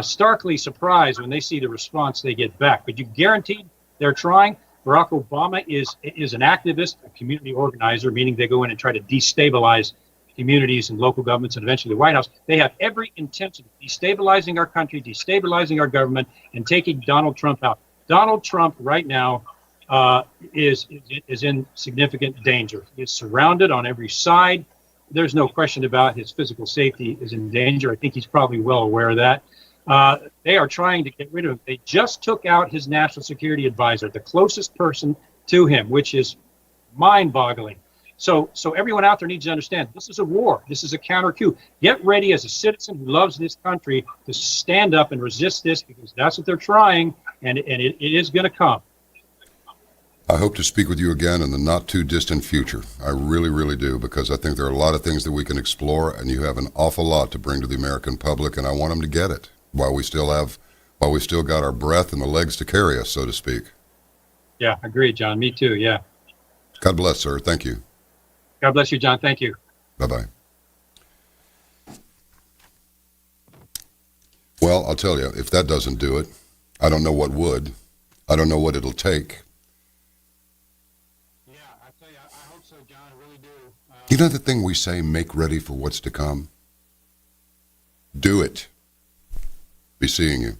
starkly surprised when they see the response they get back. But you guaranteed they're trying. Barack Obama is an activist, a community organizer, meaning they go in and try to destabilize communities and local governments and eventually the White House. They have every intention of destabilizing our country, destabilizing our government, and taking Donald Trump out. Donald Trump right now is in significant danger. He is surrounded on every side. There's no question about his physical safety is in danger. I think he's probably well aware of that. They are trying to get rid of him. They just took out his national security advisor, the closest person to him, which is mind-boggling. So everyone out there needs to understand this is a war. This is a counter coup. Get ready as a citizen who loves this country to stand up and resist this, because that's what they're trying, and it is going to come. I hope to speak with you again in the not too distant future. I really, really do, because I think there are a lot of things that we can explore, and you have an awful lot to bring to the American public, and I want them to get it while we still got our breath and the legs to carry us, so to speak. Yeah, agreed, John. Me too. Yeah. God bless, sir. Thank you. God bless you, John. Thank you. Bye-bye. Well, I'll tell you, if that doesn't do it, I don't know what would. I don't know what it'll take. Yeah, I tell you, I hope so, John. I really do. You know the thing we say, make ready for what's to come? Do it. Be seeing you.